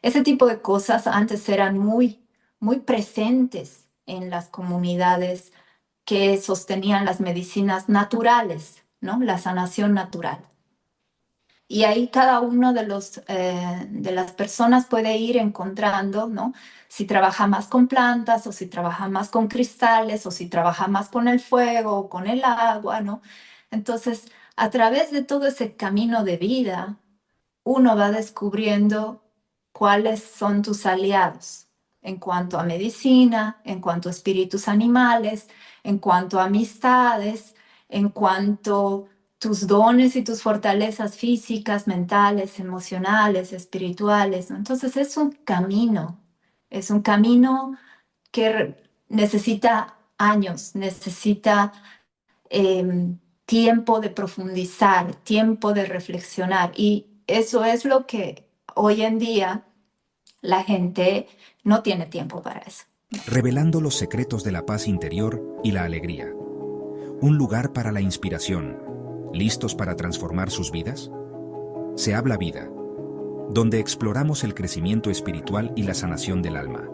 Ese tipo de cosas antes eran muy presentes en las comunidades que sostenían las medicinas naturales, ¿no? La sanación natural. Y ahí cada uno de las personas puede ir encontrando, ¿no? Si trabaja más con plantas o si trabaja más con cristales o si trabaja más con el fuego o con el agua, ¿no? Entonces, a través de todo ese camino de vida, uno va descubriendo cuáles son tus aliados en cuanto a medicina, en cuanto a espíritus animales, en cuanto a amistades, en cuanto a tus dones y tus fortalezas físicas, mentales, emocionales, espirituales, ¿no? Entonces es un camino que necesita años, necesita tiempo de profundizar, tiempo de reflexionar. Y eso es lo que hoy en día la gente no tiene tiempo para eso. Revelando los secretos de la paz interior y la alegría. Un lugar para la inspiración. ¿Listos para transformar sus vidas? Se habla vida, donde exploramos el crecimiento espiritual y la sanación del alma.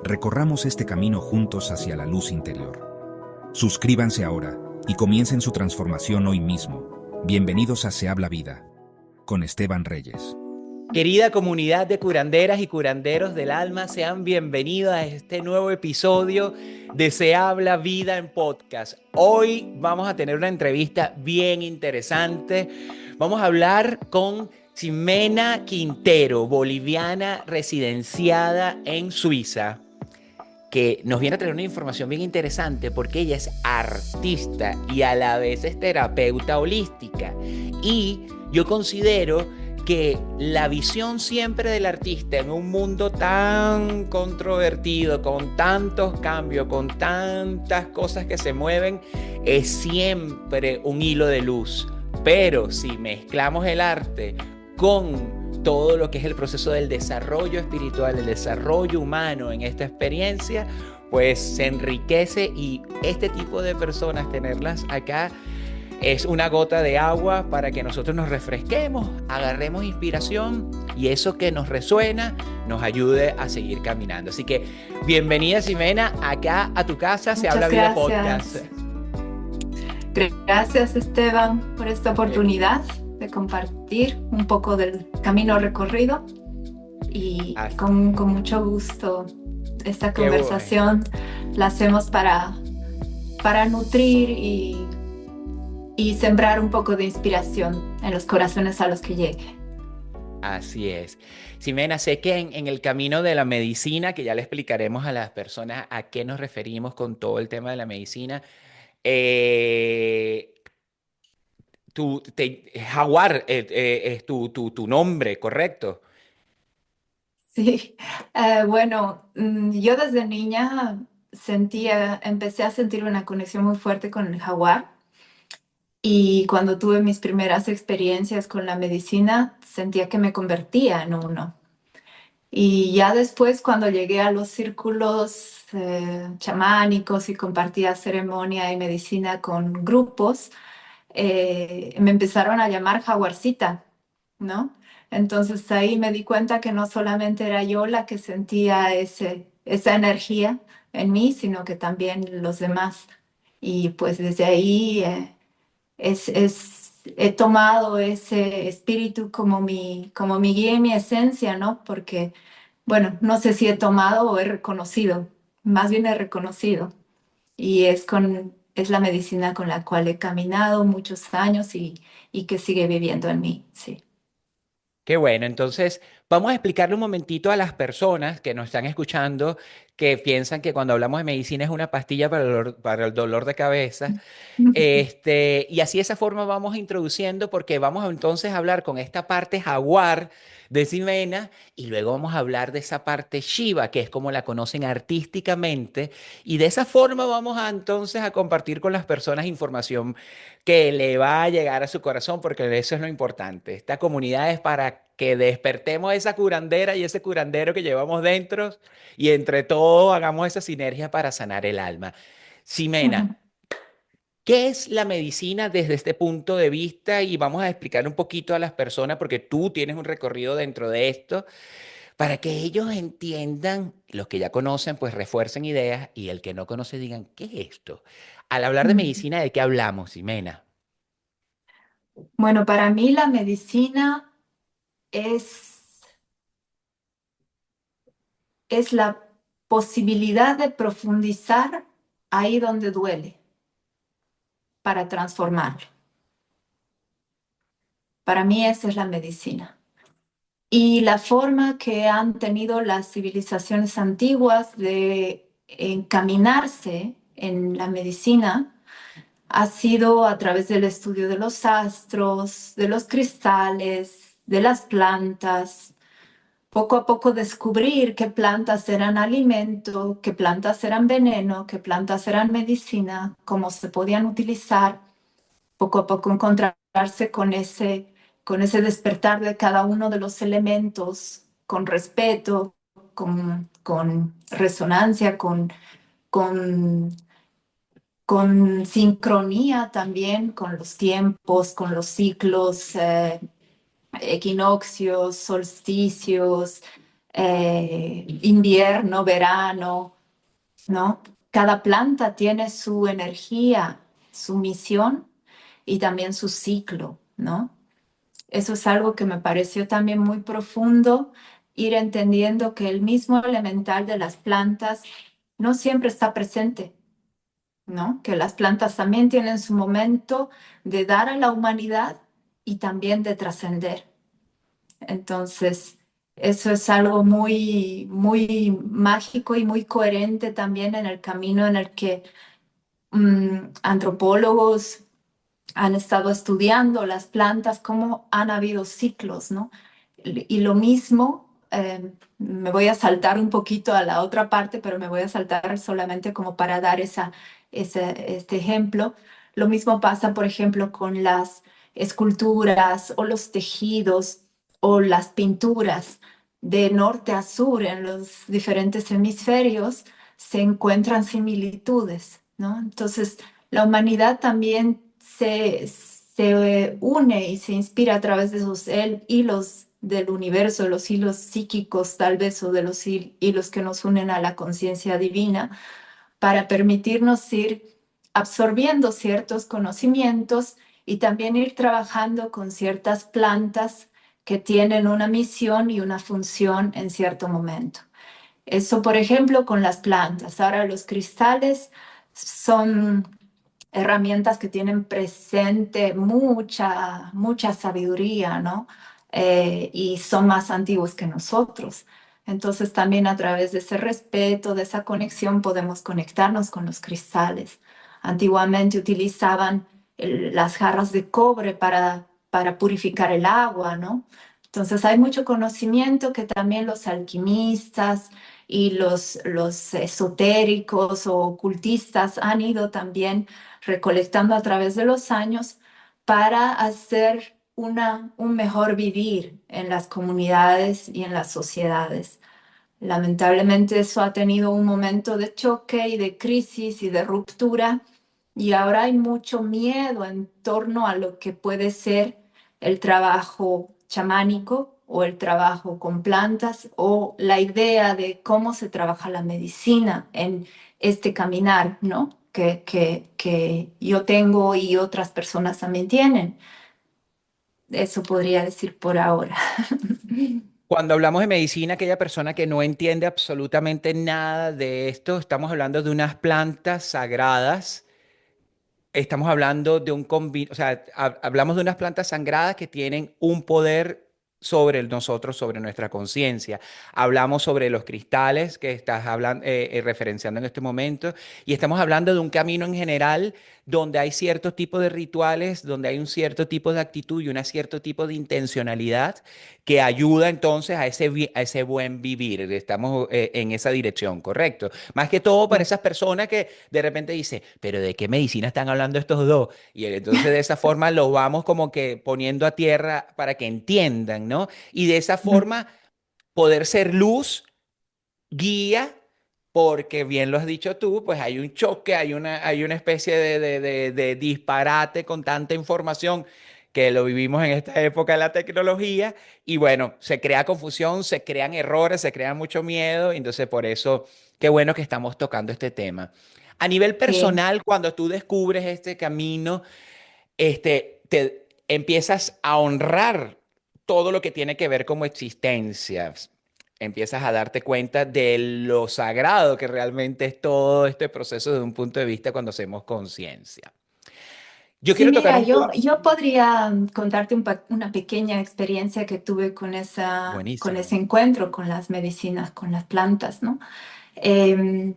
Recorramos este camino juntos hacia la luz interior. Suscríbanse ahora y comiencen su transformación hoy mismo. Bienvenidos a Se habla vida, con Esteban Reyes. Querida comunidad de curanderas y curanderos del alma, sean bienvenidos a este nuevo episodio de Se habla vida en podcast. Hoy vamos a tener una entrevista bien interesante. Vamos a hablar con Ximena Quintero, boliviana residenciada en Suiza, que nos viene a traer una información bien interesante porque ella es artista y a la vez es terapeuta holística. Y yo considero que la visión siempre del artista en un mundo tan controvertido, con tantos cambios, con tantas cosas que se mueven, es siempre un hilo de luz. Pero si mezclamos el arte con todo lo que es el proceso del desarrollo espiritual, el desarrollo humano en esta experiencia, pues se enriquece, y este tipo de personas, tenerlas acá, es una gota de agua para que nosotros nos refresquemos, agarremos inspiración y eso que nos resuena nos ayude a seguir caminando. Así que bienvenida, Ximena, acá a tu casa, Se Habla Muchas Vida Podcast. gracias. Gracias, Esteban, por esta oportunidad de compartir un poco del camino recorrido y con mucho gusto esta conversación la hacemos para nutrir y sembrar un poco de inspiración en los corazones a los que llegue. Así es. Ximena, sé que en el camino de la medicina, que ya le explicaremos a las personas a qué nos referimos con todo el tema de la medicina, Jaguar es tu nombre, ¿correcto? Sí, bueno, yo desde niña empecé a sentir una conexión muy fuerte con el jaguar. Y cuando tuve mis primeras experiencias con la medicina, sentía que me convertía en uno. Y ya después, cuando llegué a los círculos chamánicos y compartía ceremonia y medicina con grupos, me empezaron a llamar jaguarcita, ¿no? Entonces ahí me di cuenta que no solamente era yo la que sentía esa energía en mí, sino que también los demás. Y pues desde ahí he tomado ese espíritu como mi guía y mi esencia, ¿no? Porque, bueno, no sé si he tomado o he reconocido, más bien he reconocido. Y es la medicina con la cual he caminado muchos años y que sigue viviendo en mí, sí. Qué bueno, entonces vamos a explicarle un momentito a las personas que nos están escuchando, que piensan que cuando hablamos de medicina es una pastilla para el dolor de cabeza. Y así de esa forma vamos introduciendo, porque vamos entonces a hablar con esta parte jaguar de Ximena y luego vamos a hablar de esa parte Shiva, que es como la conocen artísticamente, y de esa forma vamos a entonces a compartir con las personas información que le va a llegar a su corazón, porque eso es lo importante. Esta comunidad es para que despertemos esa curandera y ese curandero que llevamos dentro y entre todos hagamos esa sinergia para sanar el alma. Ximena, ¿qué es la medicina desde este punto de vista? Y vamos a explicar un poquito a las personas, porque tú tienes un recorrido dentro de esto. para que ellos entiendan, los que ya conocen, pues refuercen ideas y el que no conoce digan, ¿qué es esto? Al hablar de Mm. medicina, ¿de qué hablamos, Ximena? Bueno, para mí la medicina es, es la posibilidad de profundizar ahí donde duele para transformarlo. Para mí esa es la medicina. Y la forma que han tenido las civilizaciones antiguas de encaminarse en la medicina ha sido a través del estudio de los astros, de los cristales, de las plantas, poco a poco descubrir qué plantas eran alimento, qué plantas eran veneno, qué plantas eran medicina, cómo se podían utilizar, poco a poco encontrarse con ese despertar de cada uno de los elementos, con respeto, con resonancia, con, con sincronía también, con los tiempos, con los ciclos, equinoccios, solsticios, invierno, verano, ¿no? Cada planta tiene su energía, su misión y también su ciclo, ¿no? Eso es algo que me pareció también muy profundo, ir entendiendo que el mismo elemental de las plantas no siempre está presente, ¿no? Que las plantas también tienen su momento de dar a la humanidad y también de trascender. Entonces, eso es algo muy, muy mágico y muy coherente también en el camino en el que antropólogos han estado estudiando las plantas, cómo han habido ciclos, ¿no? Y lo mismo, me voy a saltar un poquito a la otra parte, pero me voy a saltar solamente como para dar este ejemplo. Lo mismo pasa, por ejemplo, con las esculturas o los tejidos o las pinturas de norte a sur en los diferentes hemisferios, se encuentran similitudes, ¿no? Entonces, la humanidad también se une y se inspira a través de esos hilos del universo, los hilos psíquicos tal vez, o de los hilos que nos unen a la conciencia divina, para permitirnos ir absorbiendo ciertos conocimientos y también ir trabajando con ciertas plantas que tienen una misión y una función en cierto momento. Eso, por ejemplo, con las plantas. Ahora los cristales son herramientas que tienen presente mucha sabiduría, ¿no? Y son más antiguos que nosotros. Entonces también a través de ese respeto, de esa conexión, podemos conectarnos con los cristales. Antiguamente utilizaban las jarras de cobre para purificar el agua, ¿no? Entonces hay mucho conocimiento que también los alquimistas y los esotéricos o ocultistas han ido también recolectando a través de los años para hacer un mejor vivir en las comunidades y en las sociedades. Lamentablemente eso ha tenido un momento de choque y de crisis y de ruptura, y ahora hay mucho miedo en torno a lo que puede ser el trabajo chamánico o el trabajo con plantas o la idea de cómo se trabaja la medicina en este caminar, ¿no? Que yo tengo y otras personas también tienen. Eso podría decir por ahora. Cuando hablamos de medicina, aquella persona que no entiende absolutamente nada de esto, estamos hablando de unas plantas sagradas. Estamos hablando de o sea, hablamos de unas plantas sagradas que tienen un poder sobre nosotros, sobre nuestra conciencia. Hablamos sobre los cristales que estás hablando, referenciando en este momento, y estamos hablando de un camino en general donde hay cierto tipo de rituales, donde hay un cierto tipo de actitud y un cierto tipo de intencionalidad que ayuda entonces a a ese buen vivir. Estamos en esa dirección, ¿correcto? Más que todo para esas personas que de repente dicen, pero ¿de qué medicina están hablando estos dos? Y entonces de esa forma los vamos como que poniendo a tierra para que entiendan, ¿no? Y de esa forma poder ser luz, guía, porque bien lo has dicho tú, pues hay un choque, hay una especie de disparate con tanta información que lo vivimos en esta época de la tecnología y bueno, se crea confusión, se crean errores, se crea mucho miedo, entonces por eso, qué bueno que estamos tocando este tema. A nivel Sí. personal, cuando tú descubres este camino, te empiezas a honrar todo lo que tiene que ver como existencias. Empiezas a darte cuenta de lo sagrado que realmente es todo este proceso desde un punto de vista cuando hacemos conciencia. Yo Sí, quiero tocar mira, un punto. yo podría contarte una pequeña experiencia que tuve con ese Buenísimo. encuentro con las medicinas, con las plantas, ¿no? Em,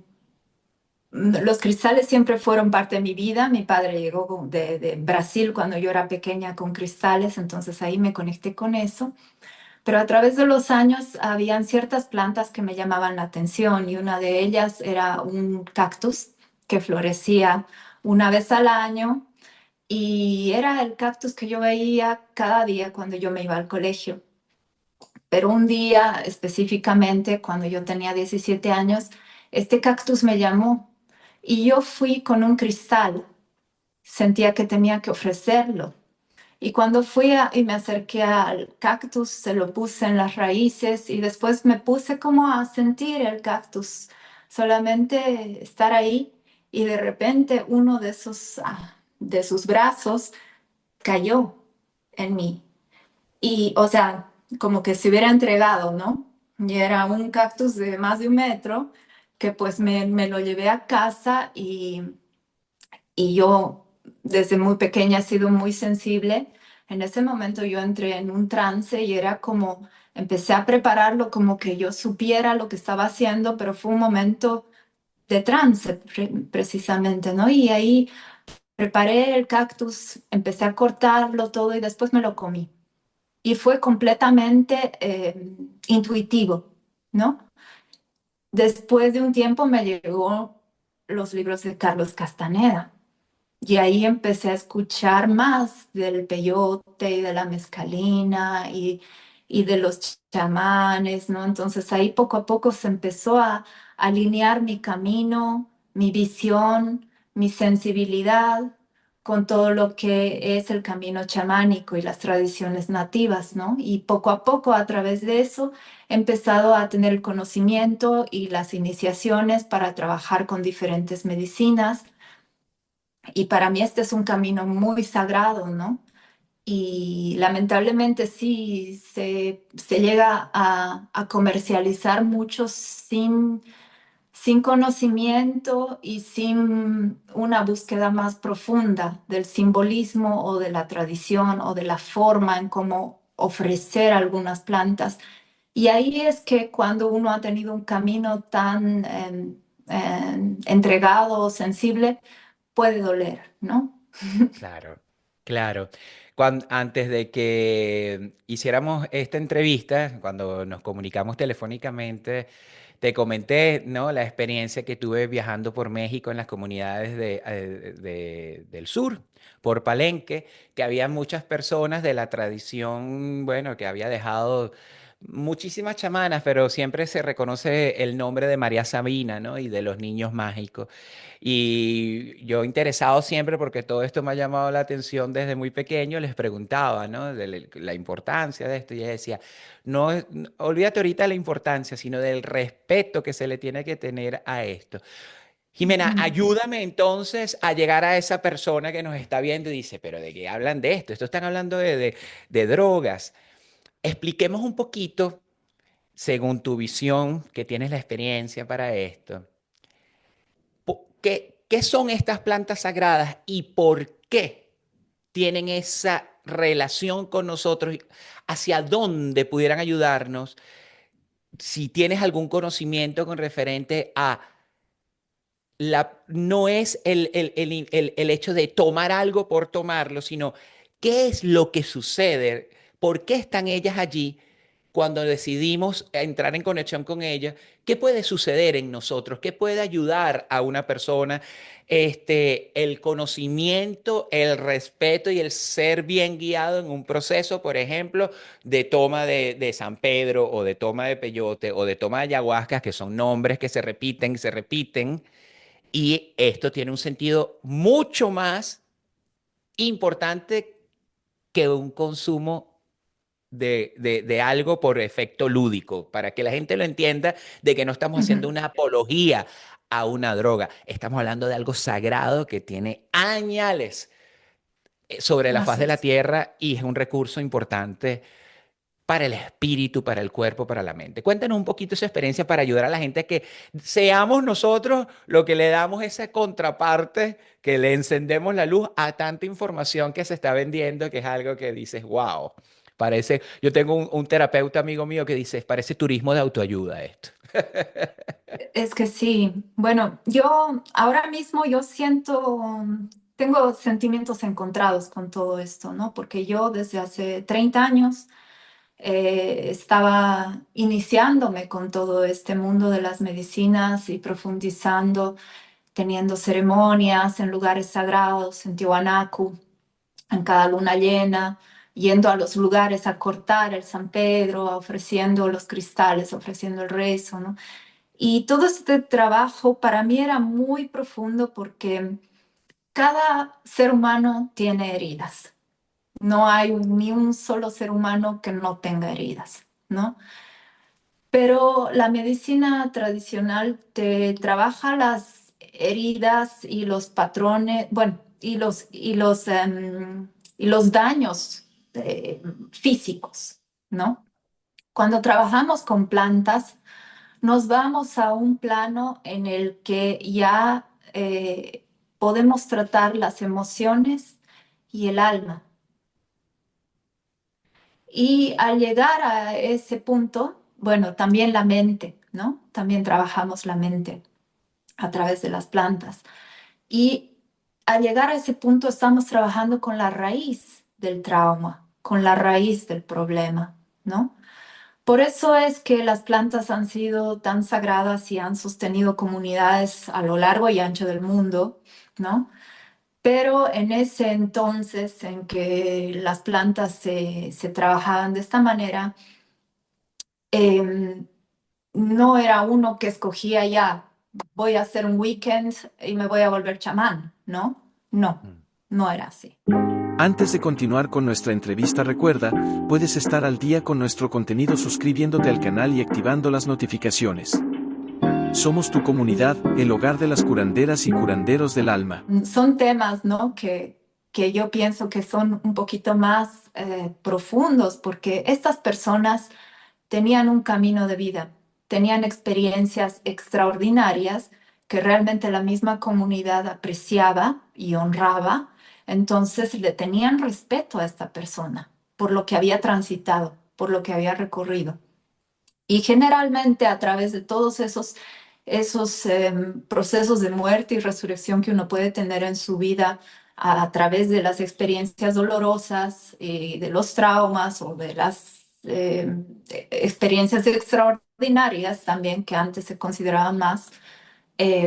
los cristales siempre fueron parte de mi vida. Mi padre llegó de Brasil cuando yo era pequeña con cristales, entonces ahí me conecté con eso. Pero a través de los años habían ciertas plantas que me llamaban la atención y una de ellas era un cactus que florecía una vez al año y era el cactus que yo veía cada día cuando yo me iba al colegio. Pero un día específicamente, cuando yo tenía 17 años, este cactus me llamó y yo fui con un cristal. Sentía que tenía que ofrecerlo. Y cuando y me acerqué al cactus, se lo puse en las raíces y después me puse como a sentir el cactus, solamente estar ahí y de repente uno de sus brazos cayó en mí. Y, o sea, como que se hubiera entregado, ¿no? Y era un cactus de más de 1 metro que pues me lo llevé a casa y yo desde muy pequeña he sido muy sensible. En ese momento yo entré en un trance y era como, empecé a prepararlo como que yo supiera lo que estaba haciendo, pero fue un momento de trance precisamente, ¿no? Y ahí preparé el cactus, empecé a cortarlo todo y después me lo comí. Y fue completamente intuitivo, ¿no? Después de un tiempo me llegó los libros de Carlos Castaneda. Y ahí empecé a escuchar más del peyote y de la mezcalina y de los chamanes, ¿no? Entonces ahí poco a poco se empezó a alinear mi camino, mi visión, mi sensibilidad con todo lo que es el camino chamánico y las tradiciones nativas, ¿no? Y poco a poco a través de eso he empezado a tener el conocimiento y las iniciaciones para trabajar con diferentes medicinas y para mí este es un camino muy sagrado, ¿no? Y lamentablemente sí se llega a comercializar mucho sin conocimiento y sin una búsqueda más profunda del simbolismo o de la tradición o de la forma en cómo ofrecer algunas plantas. Y ahí es que cuando uno ha tenido un camino tan entregado o sensible, puede doler, ¿no? Claro, claro. Antes de que hiciéramos esta entrevista, cuando nos comunicamos telefónicamente, te comenté, ¿no? La experiencia que tuve viajando por México en las comunidades del sur, por Palenque, que había muchas personas de la tradición, bueno, que había dejado muchísimas chamanas, pero siempre se reconoce el nombre de María Sabina, ¿no? Y de los niños mágicos. Y yo interesado siempre, porque todo esto me ha llamado la atención desde muy pequeño, les preguntaba, ¿no? De la importancia de esto. Y ella decía, no, olvídate ahorita de la importancia, sino del respeto que se le tiene que tener a esto. Jimena, Ujú. ayúdame entonces a llegar a esa persona que nos está viendo y dice, pero ¿de qué hablan de esto? Esto están hablando de drogas. Expliquemos un poquito, según tu visión, que tienes la experiencia para esto. ¿Qué son estas plantas sagradas y por qué tienen esa relación con nosotros? ¿Hacia dónde pudieran ayudarnos? Si tienes algún conocimiento con referente a no es el hecho de tomar algo por tomarlo, sino qué es lo que sucede, por qué están ellas allí cuando decidimos entrar en conexión con ellas, qué puede suceder en nosotros, qué puede ayudar a una persona, el conocimiento, el respeto y el ser bien guiado en un proceso, por ejemplo, de toma de San Pedro o de toma de peyote o de toma de ayahuasca, que son nombres que se repiten, y esto tiene un sentido mucho más importante que un consumo de algo por efecto lúdico, para que la gente lo entienda, de que no estamos haciendo Ujú. una apología a una droga. Estamos hablando de algo sagrado que tiene añales sobre la faz Así de la es. tierra y es un recurso importante para el espíritu, para el cuerpo, para la mente. Cuéntanos un poquito esa experiencia para ayudar a la gente a que seamos nosotros lo que le damos esa contraparte, que le encendemos la luz a tanta información que se está vendiendo, que es algo que dices, wow, parece, yo tengo un terapeuta amigo mío que dice, parece turismo de autoayuda esto. Es que sí. Bueno, yo ahora mismo yo siento, tengo sentimientos encontrados con todo esto, ¿no? Porque yo desde hace 30 años estaba iniciándome con todo este mundo de las medicinas y profundizando, teniendo ceremonias en lugares sagrados, en Tiwanaku, en cada luna llena, yendo a los lugares a cortar el San Pedro, ofreciendo los cristales, ofreciendo el rezo, ¿no? Y todo este trabajo para mí era muy profundo porque cada ser humano tiene heridas. No hay ni un solo ser humano que no tenga heridas, ¿no? Pero la medicina tradicional te trabaja las heridas y los patrones, bueno, y los daños físicos, ¿no? Cuando trabajamos con plantas, nos vamos a un plano en el que ya podemos tratar las emociones y el alma. Y al llegar a ese punto, bueno, también la mente, ¿no? También trabajamos la mente a través de las plantas. Y al llegar a ese punto estamos trabajando con la raíz del trauma, con la raíz del problema, ¿no? Por eso es que las plantas han sido tan sagradas y han sostenido comunidades a lo largo y ancho del mundo, ¿no? Pero en ese entonces en que las plantas se trabajaban de esta manera, eh, no era uno que escogía ya, voy a hacer un weekend y me voy a volver chamán, ¿no? No, no era así. Antes de continuar con nuestra entrevista, recuerda, puedes estar al día con nuestro contenido suscribiéndote al canal y activando las notificaciones. Somos tu comunidad, el hogar de las curanderas y curanderos del alma. Son temas, ¿no? Que yo pienso que son un poquito más profundos porque estas personas tenían un camino de vida, tenían experiencias extraordinarias que realmente la misma comunidad apreciaba y honraba, entonces le tenían respeto a esta persona por lo que había transitado, por lo que había recorrido. Y generalmente a través de todos esos procesos de muerte y resurrección que uno puede tener en su vida a través de las experiencias dolorosas, de los traumas o de las experiencias extraordinarias también que antes se consideraban más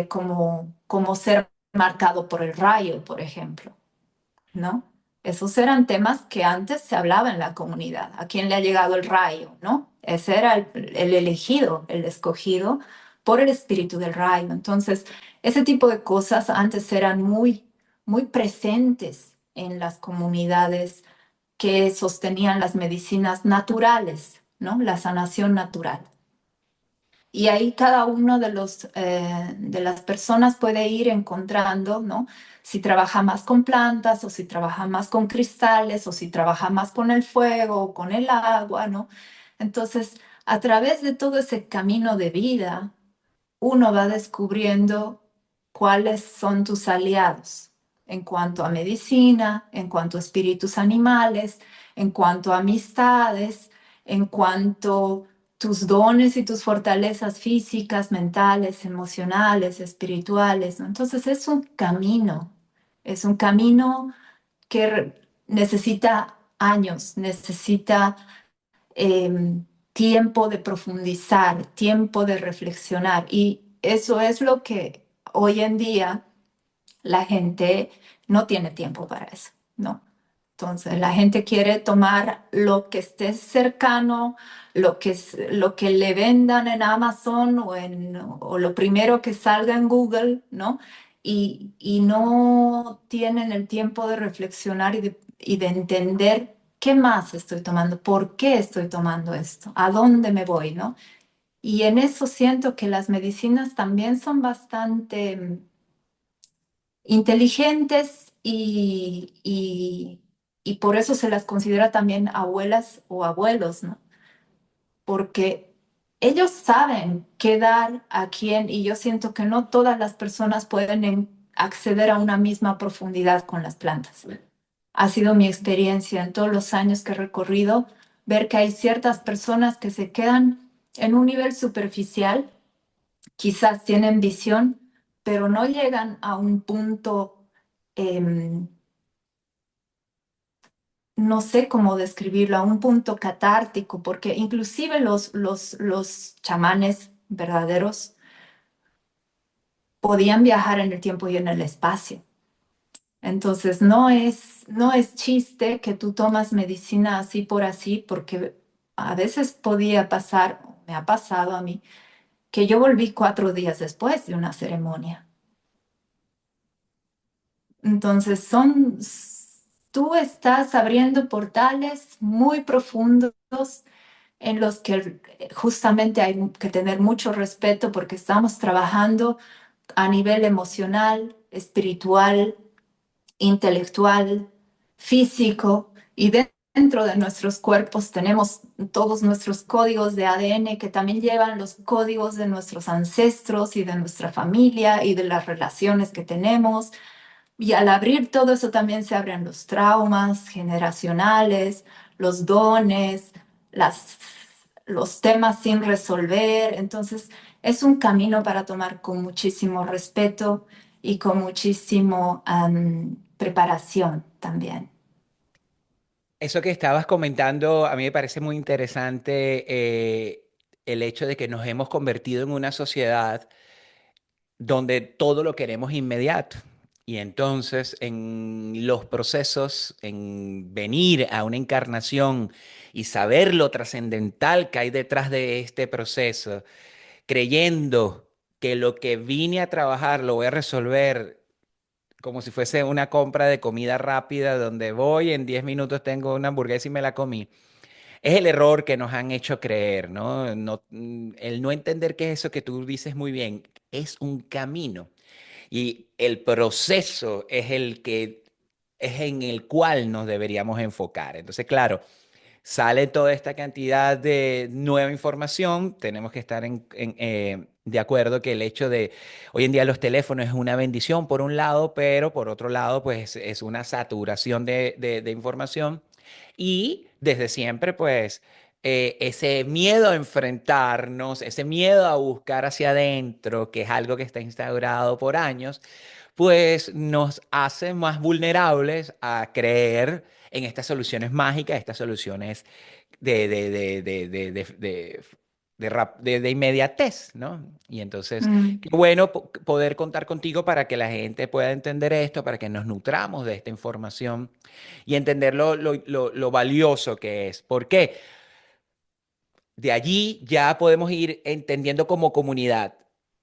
como ser marcado por el rayo, por ejemplo, ¿no? Esos eran temas que antes se hablaba en la comunidad. ¿A quién le ha llegado el rayo, no? Ese era el elegido, el escogido por el espíritu del rayo. Entonces, ese tipo de cosas antes eran muy presentes en las comunidades que sostenían las medicinas naturales, ¿no? La sanación natural. Y ahí cada uno de las personas puede ir encontrando, ¿no? Si trabaja más con plantas o si trabaja más con cristales o si trabaja más con el fuego o con el agua, ¿no? Entonces, a través de todo ese camino de vida, uno va descubriendo cuáles son tus aliados en cuanto a medicina, en cuanto a espíritus animales, en cuanto a amistades, en cuanto tus dones y tus fortalezas físicas, mentales, emocionales, espirituales, ¿no? Entonces es un camino que necesita años, necesita tiempo de profundizar, tiempo de reflexionar. Y eso es lo que hoy en día la gente no tiene tiempo para eso, ¿no? Entonces, la gente quiere tomar lo que esté cercano, lo que le vendan en Amazon o lo primero que salga en Google, ¿no? Y no tienen el tiempo de reflexionar y de entender ¿qué más estoy tomando? ¿Por qué estoy tomando esto? ¿A dónde me voy, no? Y en eso siento que las medicinas también son bastante inteligentes y por eso se las considera también abuelas o abuelos, ¿no? Porque ellos saben qué dar a quién y yo siento que no todas las personas pueden acceder a una misma profundidad con las plantas. Ha sido mi experiencia en todos los años que he recorrido, ver que hay ciertas personas que se quedan en un nivel superficial, quizás tienen visión, pero no llegan a un punto, em, no sé cómo describirlo, a un punto catártico, porque inclusive los chamanes verdaderos podían viajar en el tiempo y en el espacio. Entonces, no es chiste que tú tomas medicina así por así, porque a veces podía pasar, me ha pasado a mí, que yo volví 4 días después de una ceremonia. Entonces, tú estás abriendo portales muy profundos en los que justamente hay que tener mucho respeto porque estamos trabajando a nivel emocional, espiritual, intelectual, físico y dentro de nuestros cuerpos tenemos todos nuestros códigos de ADN que también llevan los códigos de nuestros ancestros y de nuestra familia y de las relaciones que tenemos. Y al abrir todo eso también se abren los traumas generacionales, los dones, los temas sin resolver. Entonces es un camino para tomar con muchísimo respeto y con muchísimo preparación también. Eso que estabas comentando, a mí me parece muy interesante el hecho de que nos hemos convertido en una sociedad donde todo lo queremos inmediato. Y entonces en los procesos, en venir a una encarnación y saber lo trascendental que hay detrás de este proceso, creyendo que lo que vine a trabajar lo voy a resolver como si fuese una compra de comida rápida donde voy, en 10 minutos tengo una hamburguesa y me la comí. Es el error que nos han hecho creer, ¿no? El no entender que eso que tú dices muy bien es un camino y el proceso es el que es en el cual nos deberíamos enfocar. Entonces, claro, sale toda esta cantidad de nueva información, tenemos que estar de acuerdo que el hecho de hoy en día los teléfonos es una bendición por un lado, pero por otro lado, pues es una saturación de información y desde siempre, pues ese miedo a enfrentarnos, ese miedo a buscar hacia adentro, que es algo que está instaurado por años, pues nos hace más vulnerables a creer en estas soluciones mágicas, estas soluciones de, de, de, de, de, de, de- de inmediatez, ¿no? Y entonces, Mm, qué bueno poder contar contigo para que la gente pueda entender esto, para que nos nutramos de esta información y entender lo valioso que es. ¿Por qué? De allí ya podemos ir entendiendo como comunidad.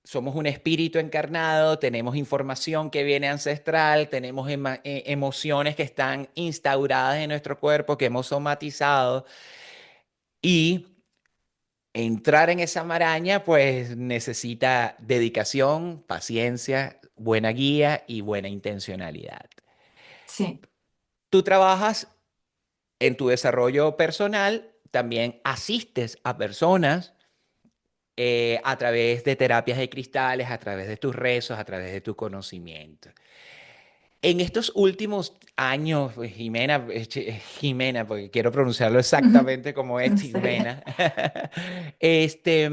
Somos un espíritu encarnado, tenemos información que viene ancestral, tenemos emociones que están instauradas en nuestro cuerpo, que hemos somatizado y entrar en esa maraña pues necesita dedicación, paciencia, buena guía y buena intencionalidad. sí. Tú trabajas en tu desarrollo personal, también asistes a personas a través de terapias de cristales, a través de tus rezos, a través de tu conocimiento. En estos últimos años, pues, Jimena, Jimena, porque quiero pronunciarlo exactamente como es Está bien. Jimena, este,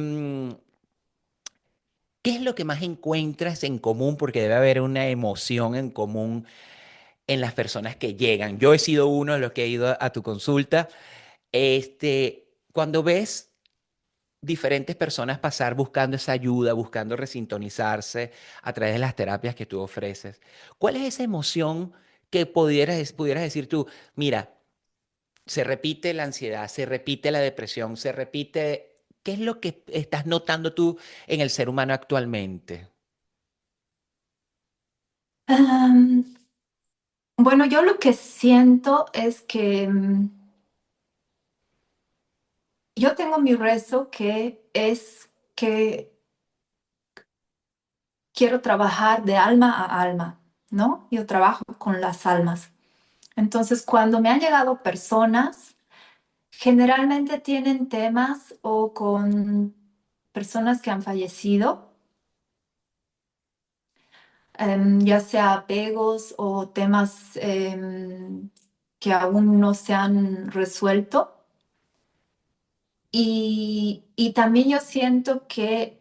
¿qué es lo que más encuentras en común? Porque debe haber una emoción en común en las personas que llegan. Yo he sido uno de los que he ido a tu consulta. Cuando ves diferentes personas pasar buscando esa ayuda, buscando resintonizarse a través de las terapias que tú ofreces. ¿Cuál es esa emoción que pudieras decir tú, mira, se repite la ansiedad, se repite la depresión, se repite... ¿Qué es lo que estás notando tú en el ser humano actualmente? Bueno, yo lo que siento es que yo tengo mi rezo que es que quiero trabajar de alma a alma, ¿no? Yo trabajo con las almas. Entonces, cuando me han llegado personas, generalmente tienen temas o con personas que han fallecido, ya sea apegos o temas que aún no se han resuelto. Y también yo siento que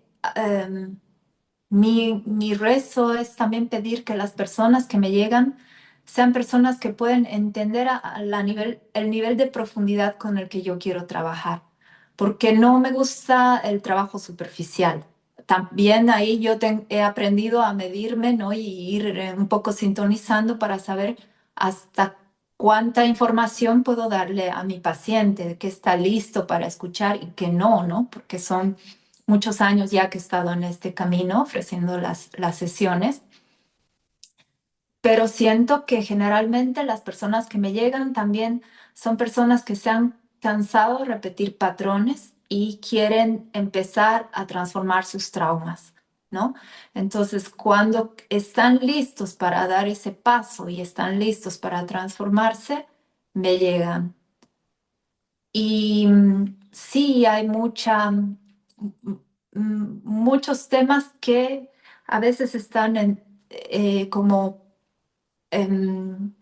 mi rezo es también pedir que las personas que me llegan sean personas que pueden entender el nivel de profundidad con el que yo quiero trabajar, porque no me gusta el trabajo superficial. También ahí he aprendido a medirme, ¿no? Y ir un poco sintonizando para saber hasta cuánta información puedo darle a mi paciente, que está listo para escuchar y que no, ¿no? Porque son muchos años ya que he estado en este camino ofreciendo las sesiones, pero siento que generalmente las personas que me llegan también son personas que se han cansado de repetir patrones y quieren empezar a transformar sus traumas, ¿no? Entonces, cuando están listos para dar ese paso y están listos para transformarse, me llegan. Y sí, hay muchos temas que a veces están como em,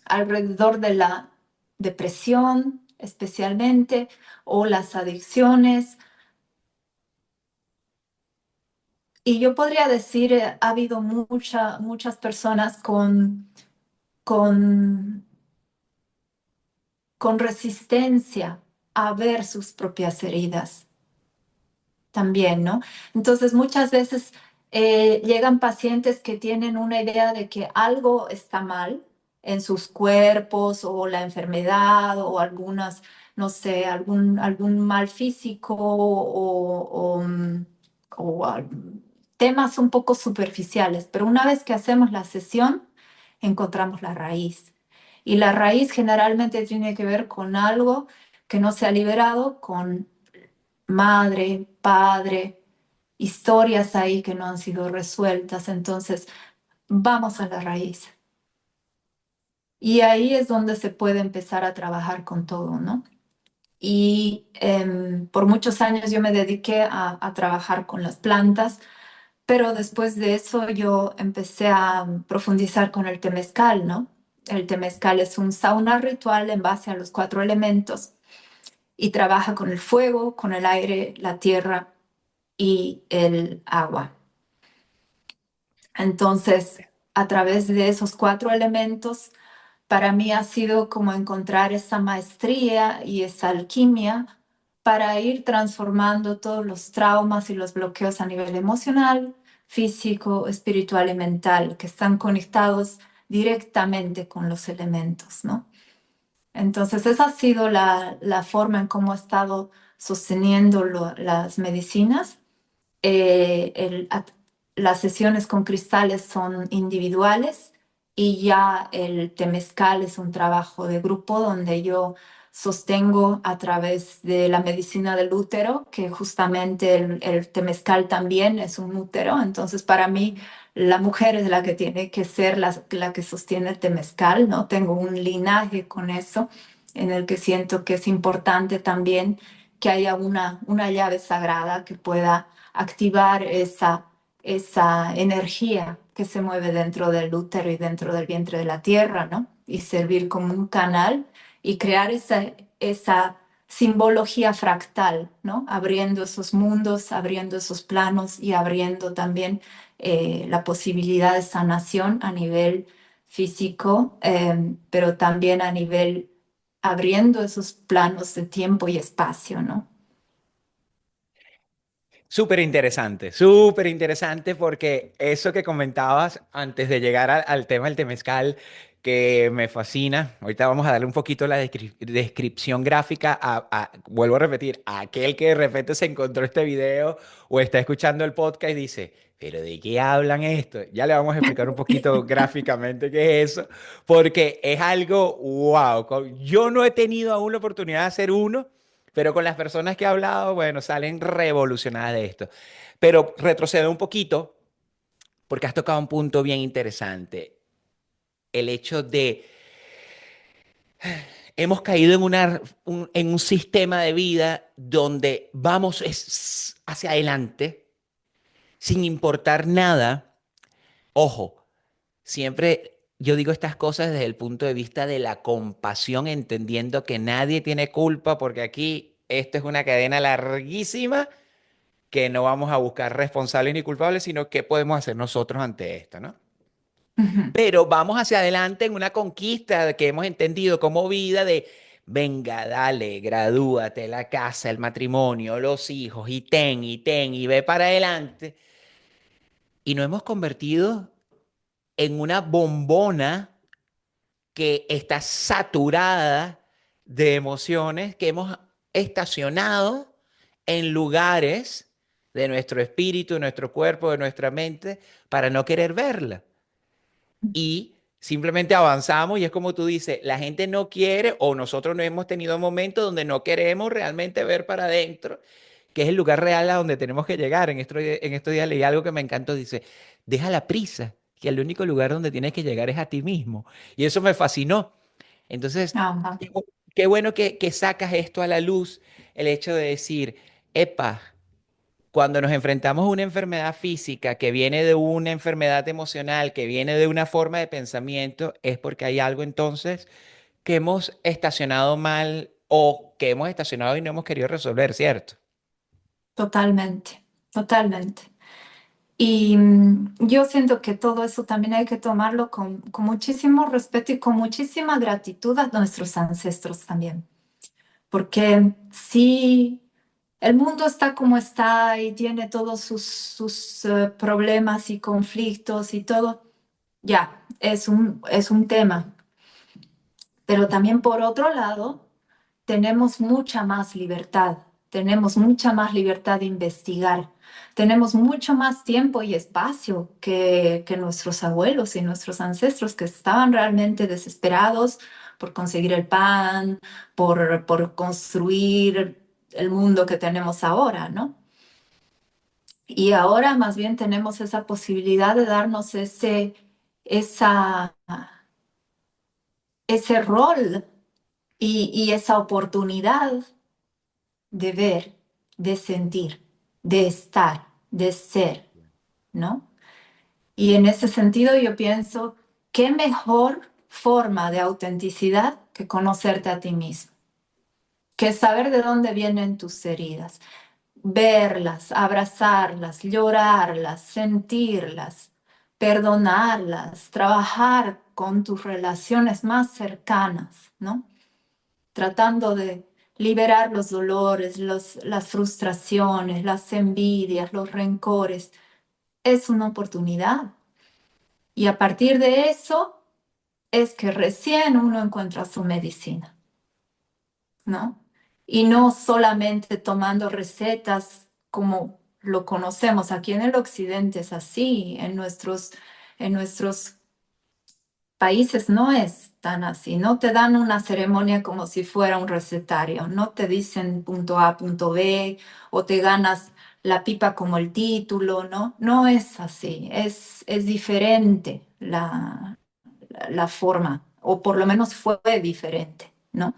alrededor de la depresión, especialmente, o las adicciones. Y yo podría decir, ha habido muchas personas con, con resistencia a ver sus propias heridas también, ¿no? Entonces, muchas veces llegan pacientes que tienen una idea de que algo está mal en sus cuerpos o la enfermedad o algunas, no sé, algún mal físico o temas un poco superficiales, pero una vez que hacemos la sesión, encontramos la raíz. Y la raíz generalmente tiene que ver con algo que no se ha liberado, con madre, padre, historias ahí que no han sido resueltas. Entonces, vamos a la raíz. Y ahí es donde se puede empezar a trabajar con todo, ¿no? Y por muchos años yo me dediqué a trabajar con las plantas, pero después de eso yo empecé a profundizar con el temazcal, ¿no? El temazcal es un sauna ritual en base a los 4 elementos y trabaja con el fuego, con el aire, la tierra y el agua. Entonces, a través de esos 4 elementos, para mí ha sido como encontrar esa maestría y esa alquimia para ir transformando todos los traumas y los bloqueos a nivel emocional, físico, espiritual y mental que están conectados directamente con los elementos, ¿no? Entonces, esa ha sido la forma en cómo he estado sosteniendo las medicinas. eh, el- a- las sesiones con cristales son individuales y ya el temezcal es un trabajo de grupo donde yo sostengo a través de la medicina del útero, que justamente el temezcal también es un útero. Entonces, para mí, la mujer es la que tiene que ser la que sostiene el temezcal, ¿no? Tengo un linaje con eso en el que siento que es importante también que haya una llave sagrada que pueda activar esa energía que se mueve dentro del útero y dentro del vientre de la tierra, ¿no? Y servir como un canal y crear esa simbología fractal, ¿no? Abriendo esos mundos, abriendo esos planos y abriendo también la posibilidad de sanación a nivel físico, pero también a nivel abriendo esos planos de tiempo y espacio, ¿no? Súper interesante porque eso que comentabas antes de llegar al tema del temezcal, que me fascina, ahorita vamos a darle un poquito la descripción gráfica vuelvo a repetir, a aquel que de repente se encontró este video o está escuchando el podcast y dice, pero ¿de qué hablan esto? Ya le vamos a explicar un poquito gráficamente qué es eso, porque es algo, wow, yo no he tenido aún la oportunidad de hacer uno. Pero con las personas que he hablado, bueno, salen revolucionadas de esto. Pero retrocedo un poquito porque has tocado un punto bien interesante. El hecho de hemos caído en, en un sistema de vida donde vamos hacia adelante sin importar nada. Ojo, siempre yo digo estas cosas desde el punto de vista de la compasión, entendiendo que nadie tiene culpa porque aquí esto es una cadena larguísima que no vamos a buscar responsables ni culpables, sino qué podemos hacer nosotros ante esto, ¿no? Ujú. Pero vamos hacia adelante en una conquista que hemos entendido como vida de, venga, dale, gradúate, la casa, el matrimonio, los hijos, y ve para adelante. Y nos hemos convertido en una bombona que está saturada de emociones que hemos estacionado en lugares de nuestro espíritu, de nuestro cuerpo, de nuestra mente, para no querer verla. Y simplemente avanzamos y es como tú dices, la gente no quiere o nosotros no hemos tenido momentos donde no queremos realmente ver para adentro, que es el lugar real a donde tenemos que llegar. En estos días leí algo que me encantó, dice, deja la prisa, que el único lugar donde tienes que llegar es a ti mismo. Y eso me fascinó. Entonces, Ajá. qué bueno que sacas esto a la luz, el hecho de decir, epa, cuando nos enfrentamos a una enfermedad física que viene de una enfermedad emocional, que viene de una forma de pensamiento, es porque hay algo entonces que hemos estacionado mal o que hemos estacionado y no hemos querido resolver, ¿cierto? Totalmente, totalmente. Y yo siento que todo eso también hay que tomarlo con muchísimo respeto y con muchísima gratitud a nuestros ancestros también. Porque si el mundo está como está y tiene todos sus problemas y conflictos y todo, ya, es un tema. Pero también por otro lado, tenemos mucha más libertad, tenemos mucha más libertad de investigar, tenemos mucho más tiempo y espacio que nuestros abuelos y nuestros ancestros que estaban realmente desesperados por conseguir el pan, por construir el mundo que tenemos ahora, ¿no? Y ahora más bien tenemos esa posibilidad de darnos esa, ese rol y esa oportunidad de ver, de sentir, de estar, de ser, ¿no? Y en ese sentido yo pienso, ¿qué mejor forma de autenticidad que conocerte a ti mismo? Que saber de dónde vienen tus heridas, verlas, abrazarlas, llorarlas, sentirlas, perdonarlas, trabajar con tus relaciones más cercanas, ¿no? Tratando de liberar los dolores, las frustraciones, las envidias, los rencores. Es una oportunidad. Y a partir de eso es que recién uno encuentra su medicina, ¿no? Y no solamente tomando recetas como lo conocemos aquí en el occidente, es así, en nuestros países no es tan así, no te dan una ceremonia como si fuera un recetario, no te dicen punto A, punto B, o te ganas la pipa como el título, ¿no? No es así, es diferente la forma, o por lo menos fue diferente, ¿no?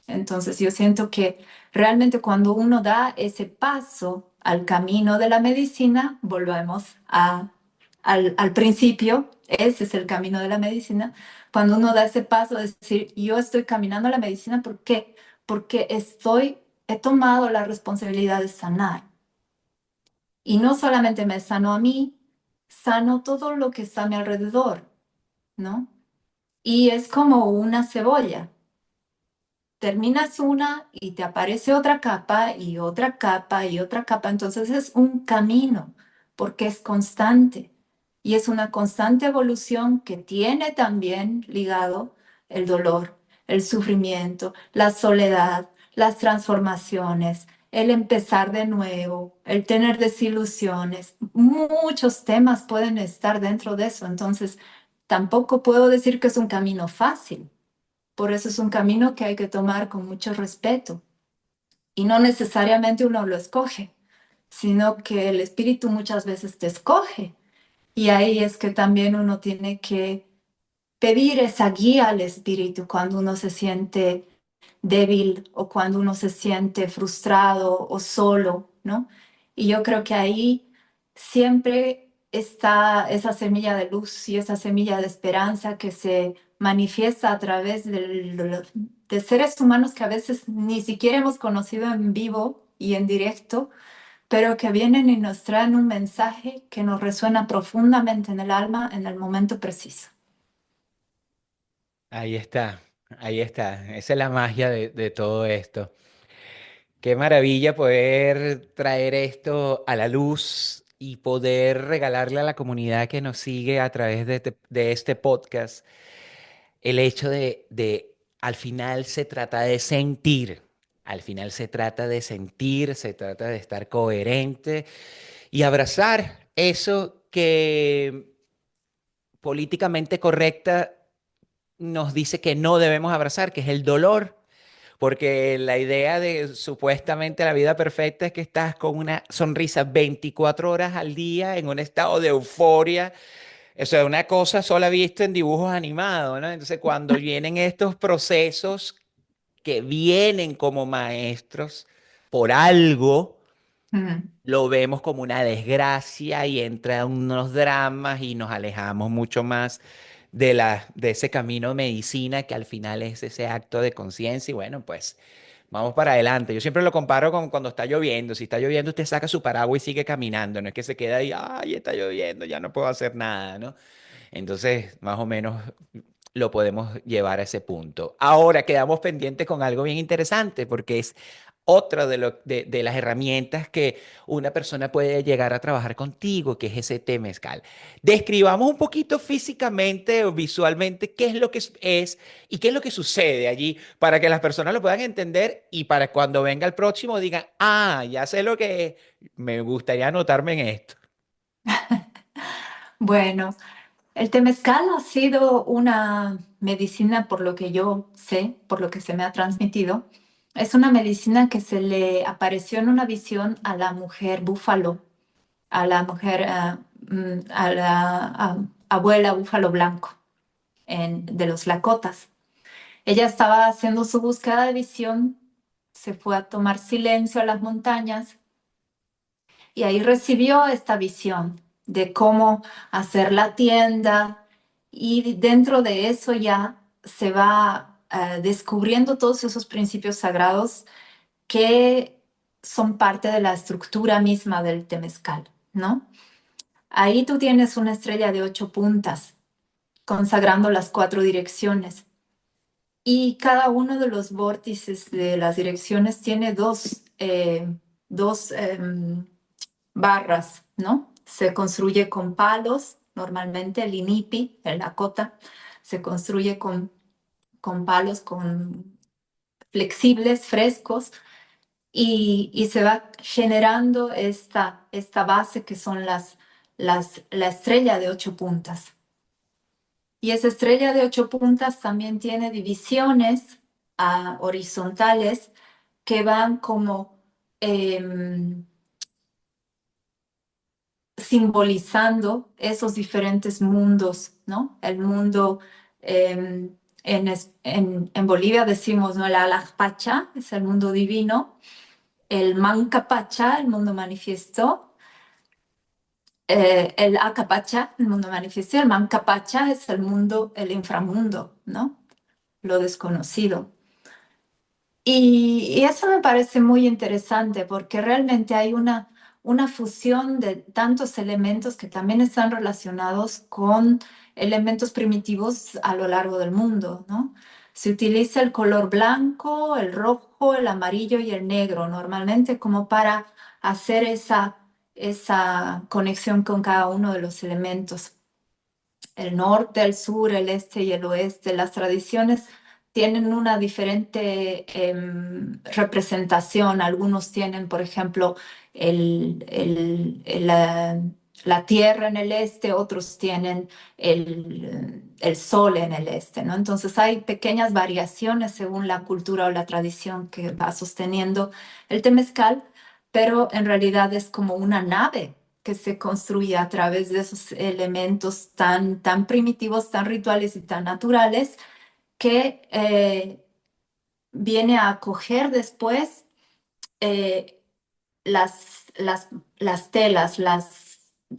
Entonces yo siento que realmente cuando uno da ese paso al camino de la medicina, volvemos al principio, ese es el camino de la medicina, cuando uno da ese paso de decir, yo estoy caminando a la medicina, ¿por qué? Porque he tomado la responsabilidad de sanar. Y no solamente me sano a mí, sano todo lo que está a mi alrededor, ¿no? Y es como una cebolla. Terminas una y te aparece otra capa y otra capa y otra capa. Entonces es un camino porque es constante y es una constante evolución que tiene también ligado el dolor, el sufrimiento, la soledad, las transformaciones, el empezar de nuevo, el tener desilusiones. Muchos temas pueden estar dentro de eso. Entonces tampoco puedo decir que es un camino fácil. Por eso es un camino que hay que tomar con mucho respeto, y no necesariamente uno lo escoge, sino que el espíritu muchas veces te escoge. Y ahí es que también uno tiene que pedir esa guía al espíritu cuando uno se siente débil o cuando uno se siente frustrado o solo, ¿no? Y yo creo que ahí siempre está esa semilla de luz y esa semilla de esperanza que se manifiesta a través de seres humanos que a veces ni siquiera hemos conocido en vivo y en directo, pero que vienen y nos traen un mensaje que nos resuena profundamente en el alma en el momento preciso. Ahí está, ahí está. Esa es la magia de todo esto. Qué maravilla poder traer esto a la luz y poder regalarle a la comunidad que nos sigue a través de este podcast el hecho al final se trata de sentir, al final se trata de sentir, se trata de estar coherente y abrazar eso que políticamente correcta nos dice que no debemos abrazar, que es el dolor. Porque la idea de supuestamente la vida perfecta es que estás con una sonrisa 24 horas al día en un estado de euforia. O sea, una cosa sola vista en dibujos animados, ¿no? Entonces, cuando vienen estos procesos que vienen como maestros por algo, Mm. lo vemos como una desgracia y entran unos dramas y nos alejamos mucho más de ese camino de medicina que al final es ese acto de conciencia y bueno, pues vamos para adelante. Yo siempre lo comparo con cuando está lloviendo. Si está lloviendo, usted saca su paraguas y sigue caminando. No es que se queda ahí, ay, está lloviendo, ya no puedo hacer nada, ¿no? Entonces, más o menos lo podemos llevar a ese punto. Ahora quedamos pendientes con algo bien interesante porque es otra de las herramientas que una persona puede llegar a trabajar contigo, que es ese temazcal. Describamos un poquito físicamente o visualmente qué es lo que es y qué es lo que sucede allí para que las personas lo puedan entender y para cuando venga el próximo digan, ah, ya sé lo que es, me gustaría anotarme en esto. Bueno, el temezcal ha sido una medicina, por lo que yo sé, por lo que se me ha transmitido. Es una medicina que se le apareció en una visión a la mujer búfalo, a la mujer, a la abuela búfalo blanco de los Lakotas. Ella estaba haciendo su búsqueda de visión, se fue a tomar silencio a las montañas y ahí recibió esta visión de cómo hacer la tienda y dentro de eso ya se va descubriendo todos esos principios sagrados que son parte de la estructura misma del temezcal, ¿no? Ahí tú tienes una estrella de 8 puntas, consagrando las 4 direcciones. Y cada uno de los vórtices de las direcciones tiene dos barras, ¿no? Se construye con palos, normalmente el inipi, el lakota, se construye con palos flexibles, frescos, y se va generando esta base que son la estrella de 8 puntas. Y esa estrella de 8 puntas también tiene divisiones horizontales que van como simbolizando esos diferentes mundos, ¿no? El mundo, en Bolivia decimos, ¿no? El Alajpacha es el mundo divino, el Mancapacha, el mundo manifiesto, el Acapacha, el mundo manifiesto, y el Mancapacha es el mundo, el inframundo, ¿no? Lo desconocido. Y eso me parece muy interesante porque realmente hay una fusión de tantos elementos que también están relacionados con elementos primitivos a lo largo del mundo, ¿no? Se utiliza el color blanco, el rojo, el amarillo y el negro normalmente como para hacer esa conexión con cada uno de los elementos. El norte, el sur, el este y el oeste. Las tradiciones tienen una diferente representación. Algunos tienen, por ejemplo, la tierra en el este, otros tienen el sol en el este, ¿no? Entonces hay pequeñas variaciones según la cultura o la tradición que va sosteniendo el temazcal, pero en realidad es como una nave que se construye a través de esos elementos tan primitivos, tan rituales y tan naturales que viene a acoger después eh, las telas,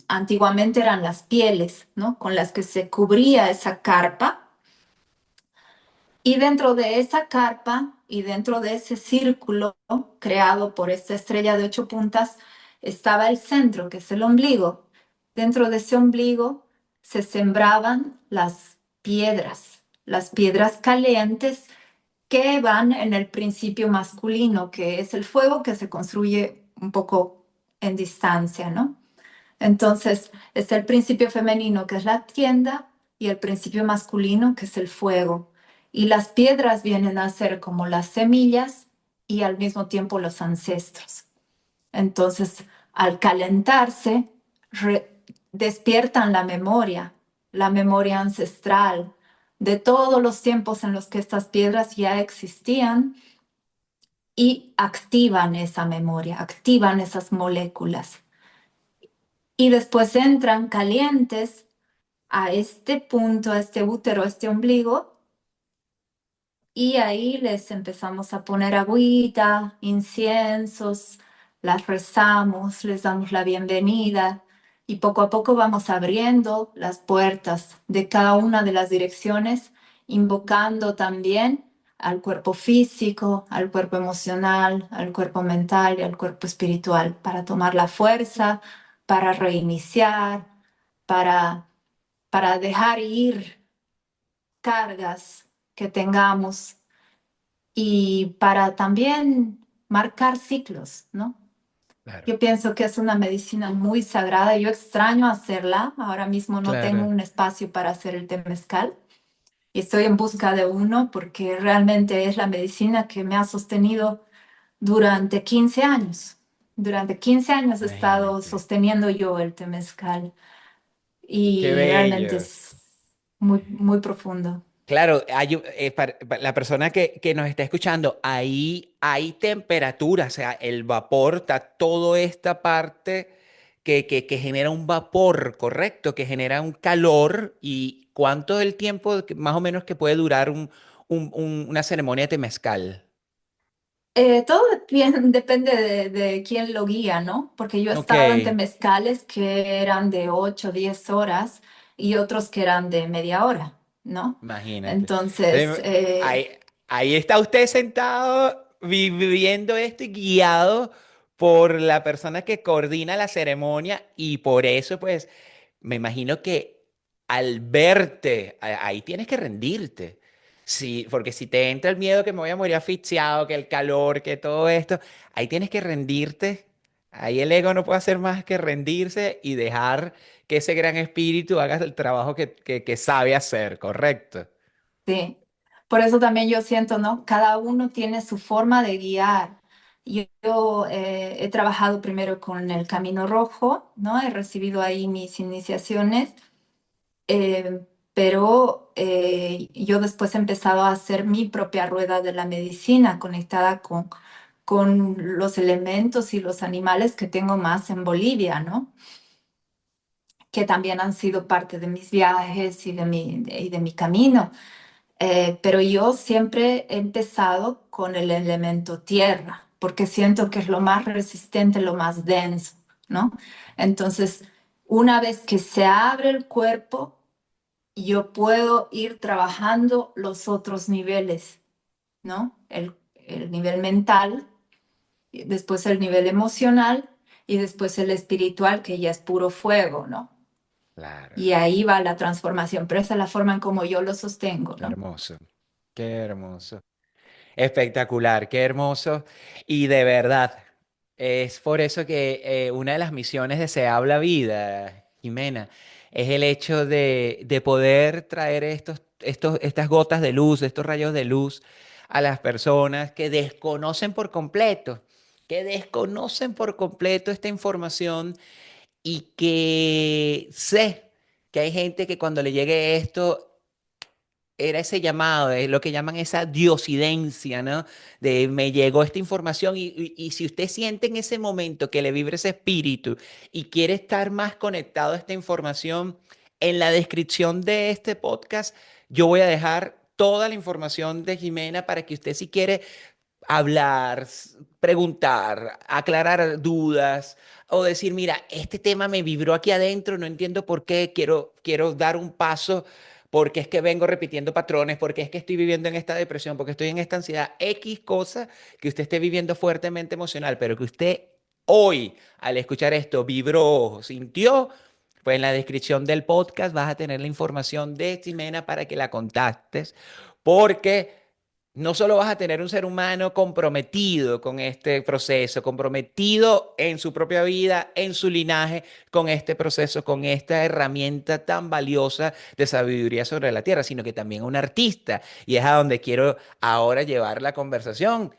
antiguamente eran las pieles, ¿no? Con las que se cubría esa carpa. Y dentro de esa carpa y dentro de ese círculo creado por esta estrella de 8 puntas estaba el centro, que es el ombligo. Dentro de ese ombligo se sembraban las piedras calientes que van en el principio masculino, que es el fuego que se construye un poco en distancia, ¿no? Entonces, está el principio femenino, que es la tienda, y el principio masculino, que es el fuego. Y las piedras vienen a ser como las semillas y al mismo tiempo los ancestros. Entonces, al calentarse, despiertan la memoria ancestral de todos los tiempos en los que estas piedras ya existían y activan esa memoria, activan esas moléculas. Y después entran calientes a este punto, a este útero, a este ombligo, y ahí les empezamos a poner agüita, inciensos, las rezamos, les damos la bienvenida y poco a poco vamos abriendo las puertas de cada una de las direcciones, invocando también al cuerpo físico, al cuerpo emocional, al cuerpo mental y al cuerpo espiritual para tomar la fuerza, para reiniciar, para, para dejar ir cargas que tengamos y para también marcar ciclos, ¿no? Claro, Yo pienso que es una medicina muy sagrada. Yo extraño hacerla. Ahora mismo no tengo claro. un espacio para hacer el temazcal y estoy en busca de uno porque realmente es la medicina que me ha sostenido durante 15 años. Durante 15 años he estado Imagínate. sosteniendo yo el temazcal Qué y realmente bello. es muy profundo. Claro, para la persona que nos está escuchando, ahí hay temperatura, o sea, el vapor, está toda esta parte que genera un vapor, correcto, que genera un calor. ¿Y cuánto es el tiempo más o menos que puede durar una ceremonia de temazcal? Todo depende de quién lo guía, ¿no? Porque yo he Ok, estado en temezcales que eran de 8 10 horas y otros que eran de media hora, ¿no? imagínate. Entonces, Ahí, ahí está usted sentado viviendo esto y guiado por la persona que coordina la ceremonia y por eso, pues, me imagino que al verte, ahí tienes que rendirte. Sí, porque si te entra el miedo que me voy a morir asfixiado, que el calor, que todo esto, ahí tienes que rendirte. Ahí el ego no puede hacer más que rendirse y dejar que ese gran espíritu haga el trabajo que sabe hacer, ¿correcto? sí. Por eso también yo siento, ¿no? Cada uno tiene su forma de guiar. Yo he trabajado primero con el Camino Rojo, ¿no? He recibido ahí mis iniciaciones. Pero yo después he empezado a hacer mi propia rueda de la medicina conectada con los elementos y los animales que tengo más en Bolivia, ¿no? Que también han sido parte de mis viajes y de mi camino. Pero yo siempre he empezado con el elemento tierra, porque siento que es lo más resistente, lo más denso, ¿no? Entonces, una vez que se abre el cuerpo, yo puedo ir trabajando los otros niveles, ¿no? El nivel mental, y después el nivel emocional y después el espiritual, que ya es puro fuego, ¿no? Claro, Y ahí va la transformación, pero esa es la forma en como yo lo sostengo, qué ¿no? hermoso, qué hermoso. Espectacular, qué hermoso. Y de verdad, es por eso que una de las misiones de Se Habla Vida, Jimena, es el hecho de poder traer estas gotas de luz, estos rayos de luz a las personas que desconocen por completo esta información y que sé que hay gente que cuando le llegue esto era ese llamado, es lo que llaman esa diosidencia, ¿no? De me llegó esta información y si usted siente en ese momento que le vibra ese espíritu y quiere estar más conectado a esta información, en la descripción de este podcast yo voy a dejar toda la información de Jimena para que usted si quiere hablar, preguntar, aclarar dudas o decir, mira, este tema me vibró aquí adentro, no entiendo por qué, quiero dar un paso, porque es que vengo repitiendo patrones, porque es que estoy viviendo en esta depresión, porque estoy en esta ansiedad, X cosa que usted esté viviendo fuertemente emocional, pero que usted hoy, al escuchar esto, vibró, sintió. Pues en la descripción del podcast vas a tener la información de Ximena para que la contactes, porque no solo vas a tener un ser humano comprometido con este proceso, comprometido en su propia vida, en su linaje, con este proceso, con esta herramienta tan valiosa de sabiduría sobre la tierra, sino que también un artista. Y es a donde quiero ahora llevar la conversación,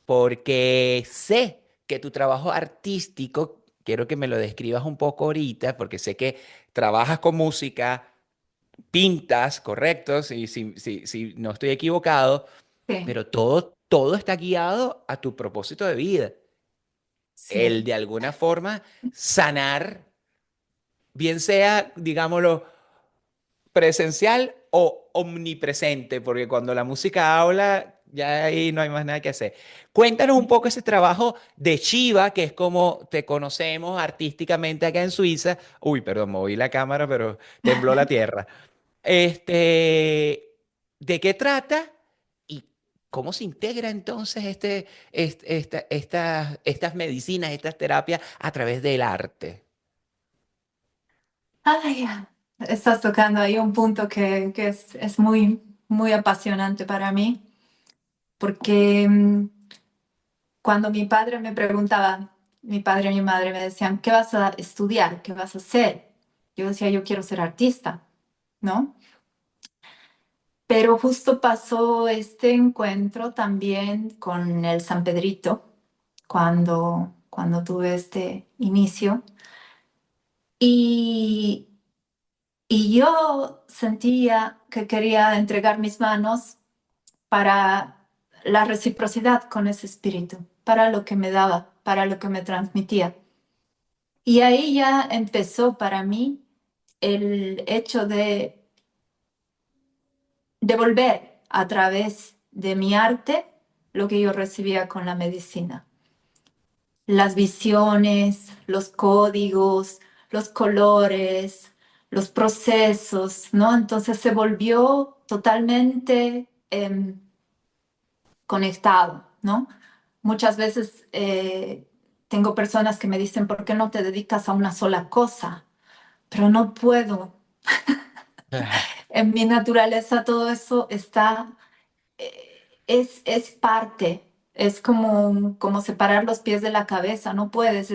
porque sé que tu trabajo artístico, quiero que me lo describas un poco ahorita, porque sé que trabajas con música, pintas, correcto, si no estoy equivocado, Sí, pero todo está guiado a tu propósito de vida. El sí. de alguna forma sanar, bien sea, digámoslo, presencial o omnipresente, porque cuando la música habla, ya ahí no hay más nada que hacer. Cuéntanos un poco ese trabajo de Shiva, que es como te conocemos artísticamente acá en Suiza. Uy, perdón, moví la cámara, pero tembló la tierra. ¿De qué trata y cómo se integra entonces estas medicinas, estas terapias a través del arte? Ay, estás tocando ahí un punto que es muy, muy apasionante para mí, porque cuando mi padre me preguntaba, mi padre y mi madre me decían, ¿qué vas a estudiar? ¿Qué vas a hacer? Yo decía, yo quiero ser artista, ¿no? Pero justo pasó este encuentro también con el San Pedrito, cuando tuve este inicio. Y, y yo sentía que quería entregar mis manos para la reciprocidad con ese espíritu, para lo que me daba, para lo que me transmitía. Y ahí ya empezó para mí el hecho de devolver a través de mi arte lo que yo recibía con la medicina. Las visiones, los códigos, los colores, los procesos, ¿no? Entonces se volvió totalmente conectado, ¿no? Muchas veces tengo personas que me dicen, ¿por qué no te dedicas a una sola cosa? Pero no puedo. En mi naturaleza todo eso está, es parte, es como separar los pies de la cabeza, no puedes,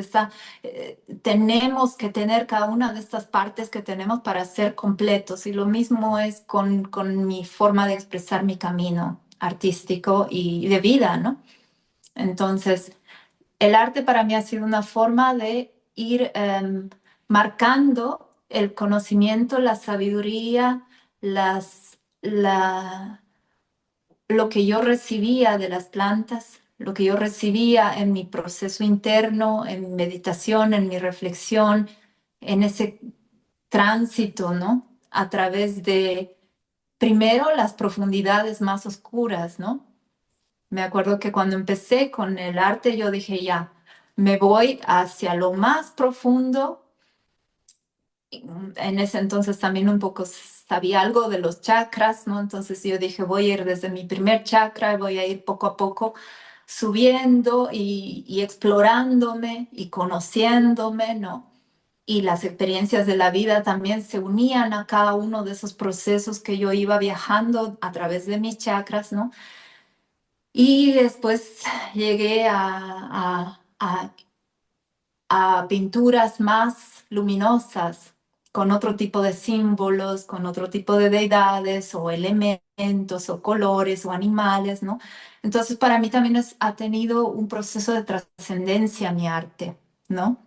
tenemos que tener cada una de estas partes que tenemos para ser completos y lo mismo es con mi forma de expresar mi camino artístico y de vida, ¿no? Entonces, el arte para mí ha sido una forma de ir marcando el conocimiento, la sabiduría, lo que yo recibía de las plantas, lo que yo recibía en mi proceso interno, en mi meditación, en mi reflexión, en ese tránsito, ¿no? A través de, primero, las profundidades más oscuras, ¿no? Me acuerdo que cuando empecé con el arte, yo dije, ya, me voy hacia lo más profundo. En ese entonces también un poco sabía algo de los chakras, ¿no? Entonces yo dije, voy a ir desde mi primer chakra, voy a ir poco a poco subiendo y explorándome y conociéndome, ¿no? Y las experiencias de la vida también se unían a cada uno de esos procesos que yo iba viajando a través de mis chakras, ¿no? Y después llegué a pinturas más luminosas, con otro tipo de símbolos, con otro tipo de deidades o elementos o colores o animales, ¿no? Entonces, para mí también ha tenido un proceso de trascendencia mi arte, ¿no?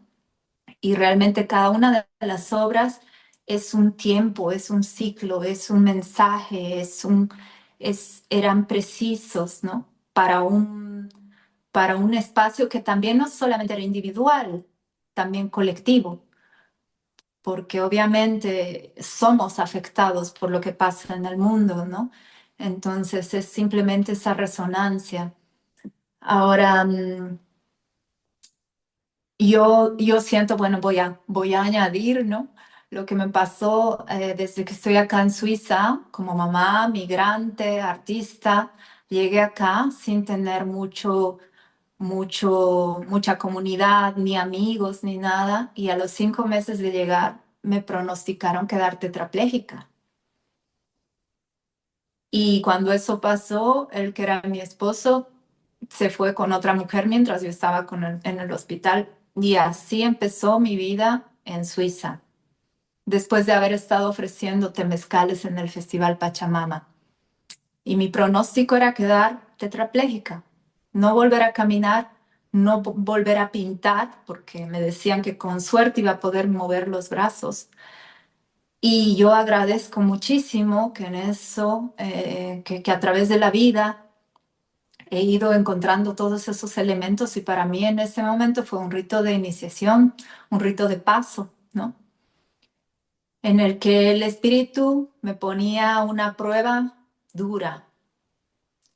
Y realmente cada una de las obras es un tiempo, es un ciclo, es un mensaje, eran precisos, ¿no? Para un espacio que también no solamente era individual, también colectivo, porque obviamente somos afectados por lo que pasa en el mundo, ¿no? Entonces es simplemente esa resonancia. Ahora, yo siento, bueno, voy a añadir, ¿no? Lo que me pasó desde que estoy acá en Suiza, como mamá, migrante, artista, llegué acá sin tener mucha comunidad, ni amigos, ni nada, y a los 5 meses de llegar me pronosticaron quedar tetrapléjica. Y cuando eso pasó, el que era mi esposo se fue con otra mujer mientras yo estaba en el hospital. Y así empezó mi vida en Suiza, después de haber estado ofreciendo temezcales en el Festival Pachamama. Y mi pronóstico era quedar tetrapléjica, no volver a caminar, no volver a pintar, porque me decían que con suerte iba a poder mover los brazos. Y yo agradezco muchísimo que en eso, que a través de la vida he ido encontrando todos esos elementos y para mí en ese momento fue un rito de iniciación, un rito de paso, ¿no? En el que el espíritu me ponía una prueba dura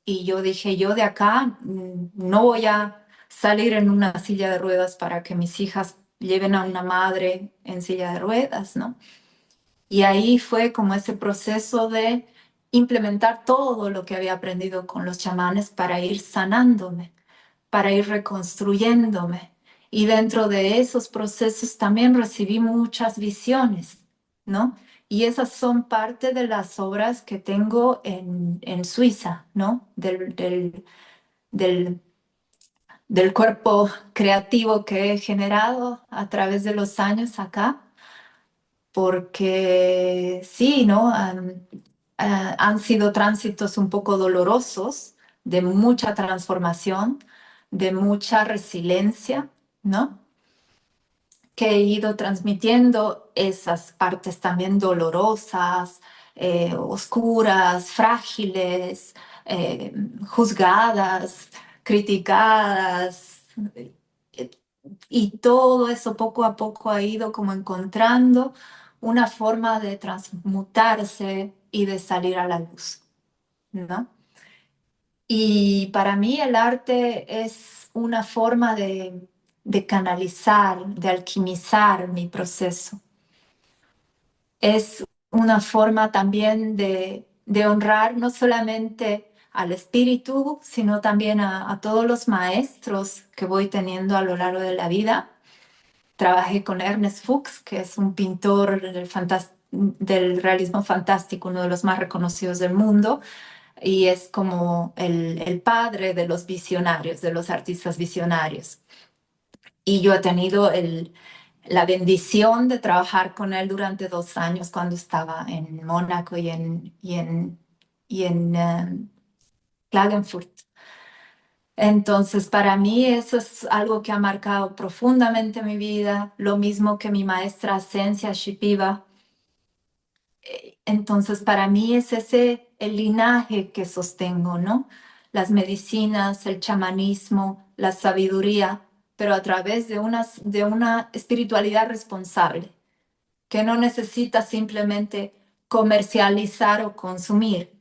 y yo dije, yo de acá no voy a salir en una silla de ruedas para que mis hijas lleven a una madre en silla de ruedas, ¿no? Y ahí fue como ese proceso de implementar todo lo que había aprendido con los chamanes para ir sanándome, para ir reconstruyéndome. Y dentro de esos procesos también recibí muchas visiones, ¿no? Y esas son parte de las obras que tengo en Suiza, ¿no? Del, del cuerpo creativo que he generado a través de los años acá porque sí, ¿no? Han sido tránsitos un poco dolorosos, de mucha transformación, de mucha resiliencia, ¿no? Que he ido transmitiendo esas partes también dolorosas, oscuras, frágiles, juzgadas, criticadas. eh, y todo eso poco a poco ha ido como encontrando una forma de transmutarse y de salir a la luz, ¿no? Y para mí el arte es una forma de canalizar, de alquimizar mi proceso. Es una forma también de honrar no solamente al espíritu, sino también a todos los maestros que voy teniendo a lo largo de la vida. Trabajé con Ernest Fuchs, que es un pintor del realismo fantástico, uno de los más reconocidos del mundo, y es como el padre de los visionarios, de los artistas visionarios. Y yo he tenido la bendición de trabajar con él durante 2 años cuando estaba en Mónaco y en Klagenfurt. Entonces, para mí eso es algo que ha marcado profundamente mi vida, lo mismo que mi maestra Ascencia Shipiba. Entonces, para mí es ese el linaje que sostengo, ¿no? Las medicinas, el chamanismo, la sabiduría, pero a través de una espiritualidad responsable, que no necesita simplemente comercializar o consumir,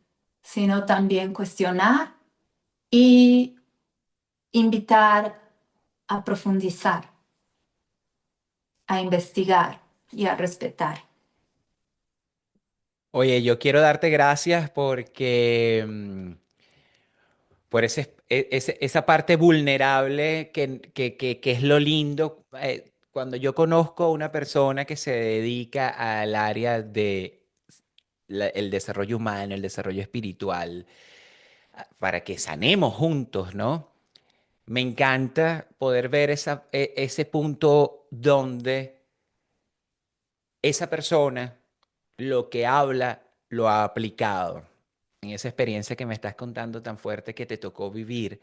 sino también cuestionar y invitar a profundizar, a investigar y a respetar. Oye, yo quiero darte gracias porque por esa parte vulnerable que es lo lindo. Cuando yo conozco a una persona que se dedica al área de el desarrollo humano, el desarrollo espiritual, para que sanemos juntos, ¿no? Me encanta poder ver ese punto donde esa persona lo que habla lo ha aplicado. En esa experiencia que me estás contando tan fuerte que te tocó vivir,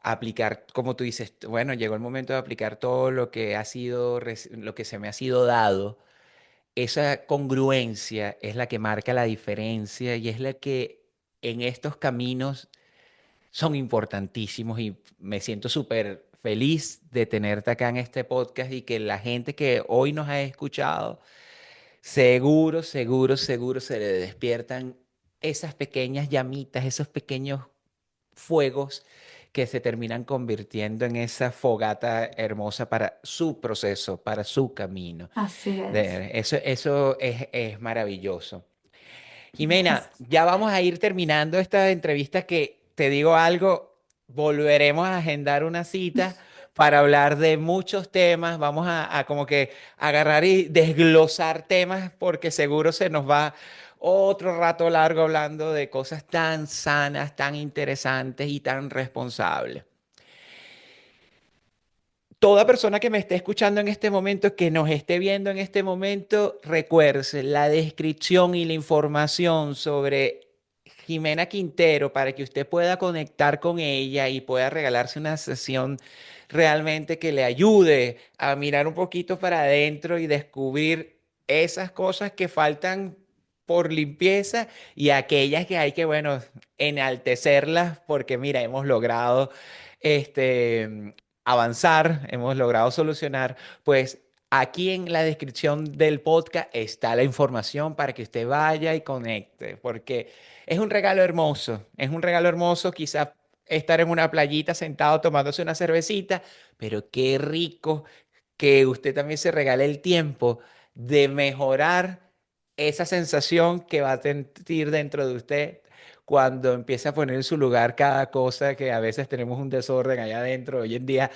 aplicar, como tú dices, bueno, llegó el momento de aplicar todo lo que ha sido, lo que se me ha sido dado esa congruencia es la que marca la diferencia y es la que en estos caminos son importantísimos y me siento súper feliz de tenerte acá en este podcast y que la gente que hoy nos ha escuchado, seguro, seguro, seguro se le despiertan esas pequeñas llamitas, esos pequeños fuegos que se terminan convirtiendo en esa fogata hermosa para su proceso, para su camino. Así es. Eso es maravilloso. Jimena, Gracias. ya vamos a ir terminando esta entrevista que te digo algo, volveremos a agendar una cita para hablar de muchos temas, vamos a como que agarrar y desglosar temas porque seguro se nos va otro rato largo hablando de cosas tan sanas, tan interesantes y tan responsables. Toda persona que me esté escuchando en este momento, que nos esté viendo en este momento, recuerde la descripción y la información sobre Jimena Quintero para que usted pueda conectar con ella y pueda regalarse una sesión realmente que le ayude a mirar un poquito para adentro y descubrir esas cosas que faltan por limpieza y aquellas que hay que, bueno, enaltecerlas porque mira, hemos logrado este avanzar, hemos logrado solucionar, pues aquí en la descripción del podcast está la información para que usted vaya y conecte, porque es un regalo hermoso, quizás estar en una playita sentado tomándose una cervecita, pero qué rico que usted también se regale el tiempo de mejorar esa sensación que va a sentir dentro de usted cuando empiece a poner en su lugar cada cosa que a veces tenemos un desorden allá adentro. Hoy en día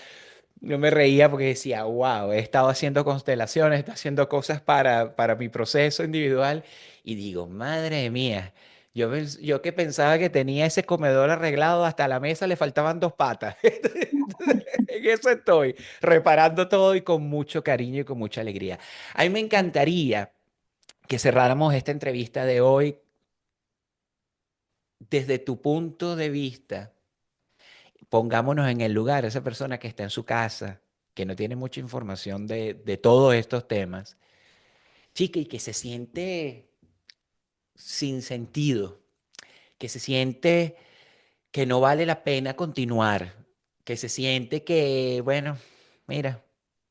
yo me reía porque decía, wow, he estado haciendo constelaciones, he estado haciendo cosas para mi proceso individual y digo, madre mía, yo que pensaba que tenía ese comedor arreglado, hasta la mesa le faltaban dos patas. En eso estoy, reparando todo y con mucho cariño y con mucha alegría. A mí me encantaría que cerráramos esta entrevista de hoy desde tu punto de vista. Pongámonos en el lugar de esa persona que está en su casa, que no tiene mucha información de todos estos temas, chica, y que se siente sin sentido, que se siente que no vale la pena continuar, que se siente que, bueno, mira,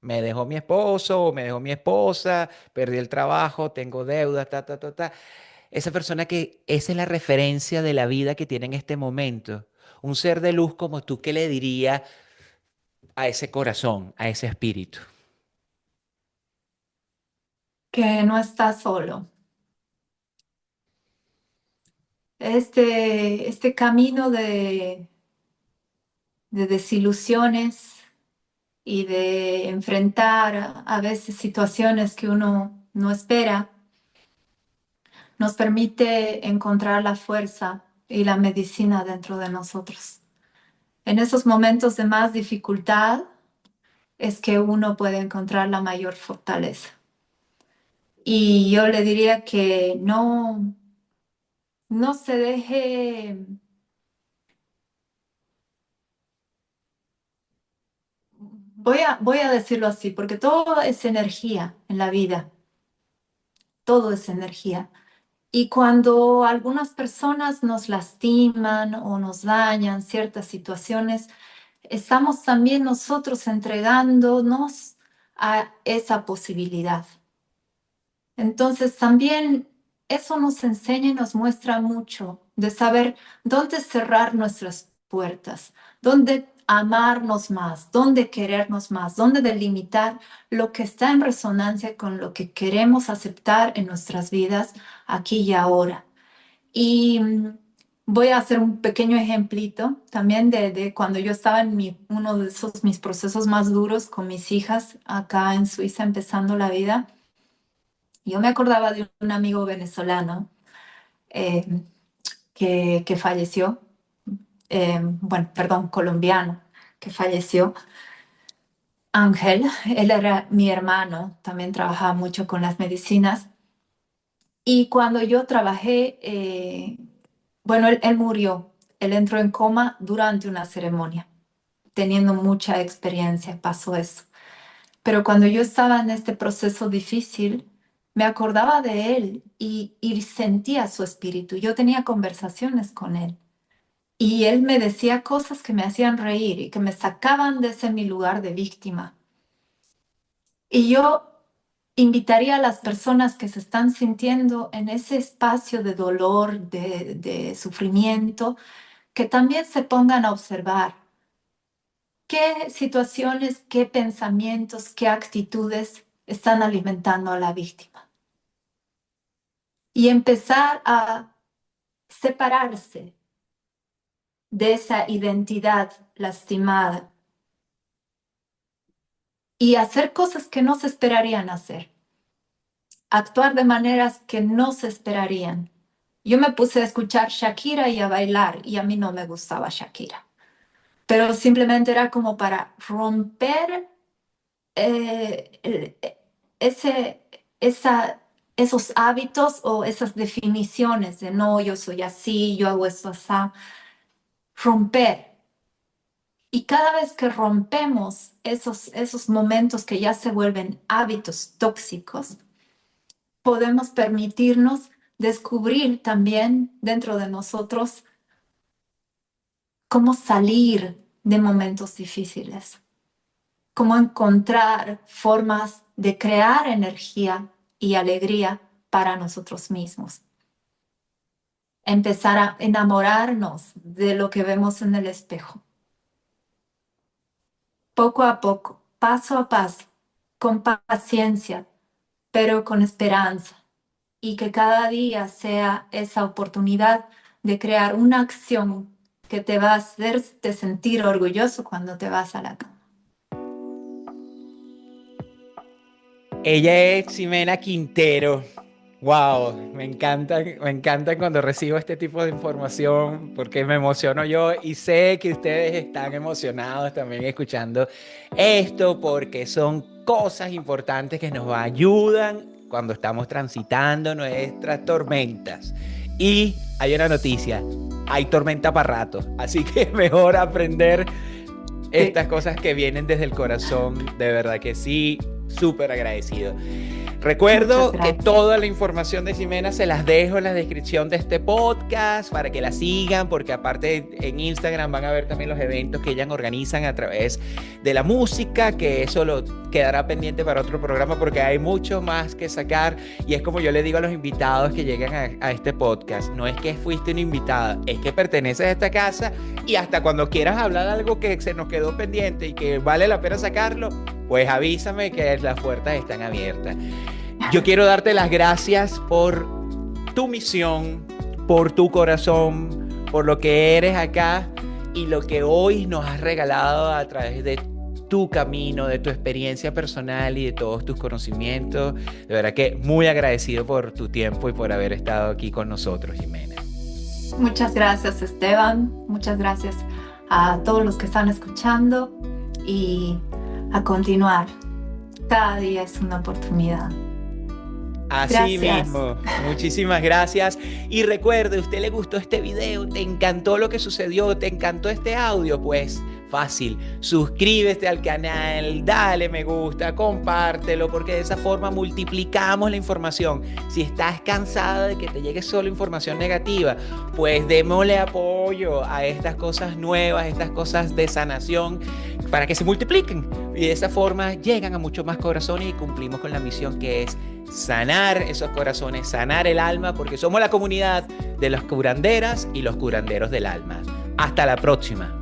me dejó mi esposo, me dejó mi esposa, perdí el trabajo, tengo deudas, ta, ta, ta, ta. Esa persona que esa es la referencia de la vida que tiene en este momento. Un ser de luz como tú, ¿qué le diría a ese corazón, a ese espíritu? Que no estás solo. Este camino de desilusiones y de enfrentar a veces situaciones que uno no espera, nos permite encontrar la fuerza y la medicina dentro de nosotros. En esos momentos de más dificultad es que uno puede encontrar la mayor fortaleza. Y yo le diría que no se deje, voy a decirlo así, porque todo es energía en la vida, todo es energía. Y cuando algunas personas nos lastiman o nos dañan ciertas situaciones, estamos también nosotros entregándonos a esa posibilidad. Entonces también eso nos enseña y nos muestra mucho de saber dónde cerrar nuestras puertas, dónde amarnos más, dónde querernos más, dónde delimitar lo que está en resonancia con lo que queremos aceptar en nuestras vidas aquí y ahora. Y voy a hacer un pequeño ejemplito también de cuando yo estaba en uno de esos mis procesos más duros con mis hijas acá en Suiza empezando la vida. Yo me acordaba de un amigo venezolano eh, que falleció, bueno, perdón, colombiano, que falleció. Ángel, él era mi hermano, también trabajaba mucho con las medicinas. Y cuando yo trabajé, bueno, él murió, él entró en coma durante una ceremonia, teniendo mucha experiencia, pasó eso. Pero cuando yo estaba en este proceso difícil, me acordaba de él y sentía su espíritu. Yo tenía conversaciones con él y él me decía cosas que me hacían reír y que me sacaban de ese mi lugar de víctima. Y yo invitaría a las personas que se están sintiendo en ese espacio de dolor, de sufrimiento, que también se pongan a observar qué situaciones, qué pensamientos, qué actitudes están alimentando a la víctima. Y empezar a separarse de esa identidad lastimada y hacer cosas que no se esperarían hacer, actuar de maneras que no se esperarían. Yo me puse a escuchar Shakira y a bailar, y a mí no me gustaba Shakira, pero simplemente era como para romper ese, esos hábitos o esas definiciones de no, yo soy así, yo hago esto así, romper. Y cada vez que rompemos esos momentos que ya se vuelven hábitos tóxicos, podemos permitirnos descubrir también dentro de nosotros cómo salir de momentos difíciles, cómo encontrar formas de crear energía y alegría para nosotros mismos. Empezar a enamorarnos de lo que vemos en el espejo. Poco a poco, paso a paso, con paciencia, pero con esperanza. Y que cada día sea esa oportunidad de crear una acción que te va a hacerte sentir orgulloso cuando te vas a la cama. Ella es Ximena Quintero. Wow, me encanta cuando recibo este tipo de información porque me emociono yo y sé que ustedes están emocionados también escuchando esto porque son cosas importantes que nos ayudan cuando estamos transitando nuestras tormentas. Y hay una noticia, hay tormenta para rato, así que mejor aprender estas cosas que vienen desde el corazón, de verdad que sí, súper agradecido. Recuerdo que toda la información de Ximena se las dejo en la descripción de este podcast para que la sigan, porque aparte en Instagram van a ver también los eventos que ellas organizan a través de la música, que eso lo quedará pendiente para otro programa porque hay mucho más que sacar. Y es como yo le digo a los invitados que llegan a este podcast, no es que fuiste una invitada, es que perteneces a esta casa y hasta cuando quieras hablar de algo que se nos quedó pendiente y que vale la pena sacarlo, pues avísame que las puertas están abiertas. Yo quiero darte las gracias por tu misión, por tu corazón, por lo que eres acá y lo que hoy nos has regalado a través de tu camino, de tu experiencia personal y de todos tus conocimientos. De verdad que muy agradecido por tu tiempo y por haber estado aquí con nosotros, Ximena. Muchas gracias, Esteban. Muchas gracias a todos los que están escuchando y a continuar. Cada día es una oportunidad. Así mismo, muchísimas gracias. Y recuerde, ¿usted le gustó este video? ¿Te encantó lo que sucedió? ¿Te encantó este audio? Pues fácil, suscríbete al canal, dale me gusta, compártelo, porque de esa forma multiplicamos la información. Si estás cansada de que te llegue solo información negativa, pues démosle apoyo a estas cosas nuevas, estas cosas de sanación, para que se multipliquen. Y de esa forma llegan a muchos más corazones y cumplimos con la misión que es sanar esos corazones, sanar el alma, porque somos la comunidad de las curanderas y los curanderos del alma. Hasta la próxima.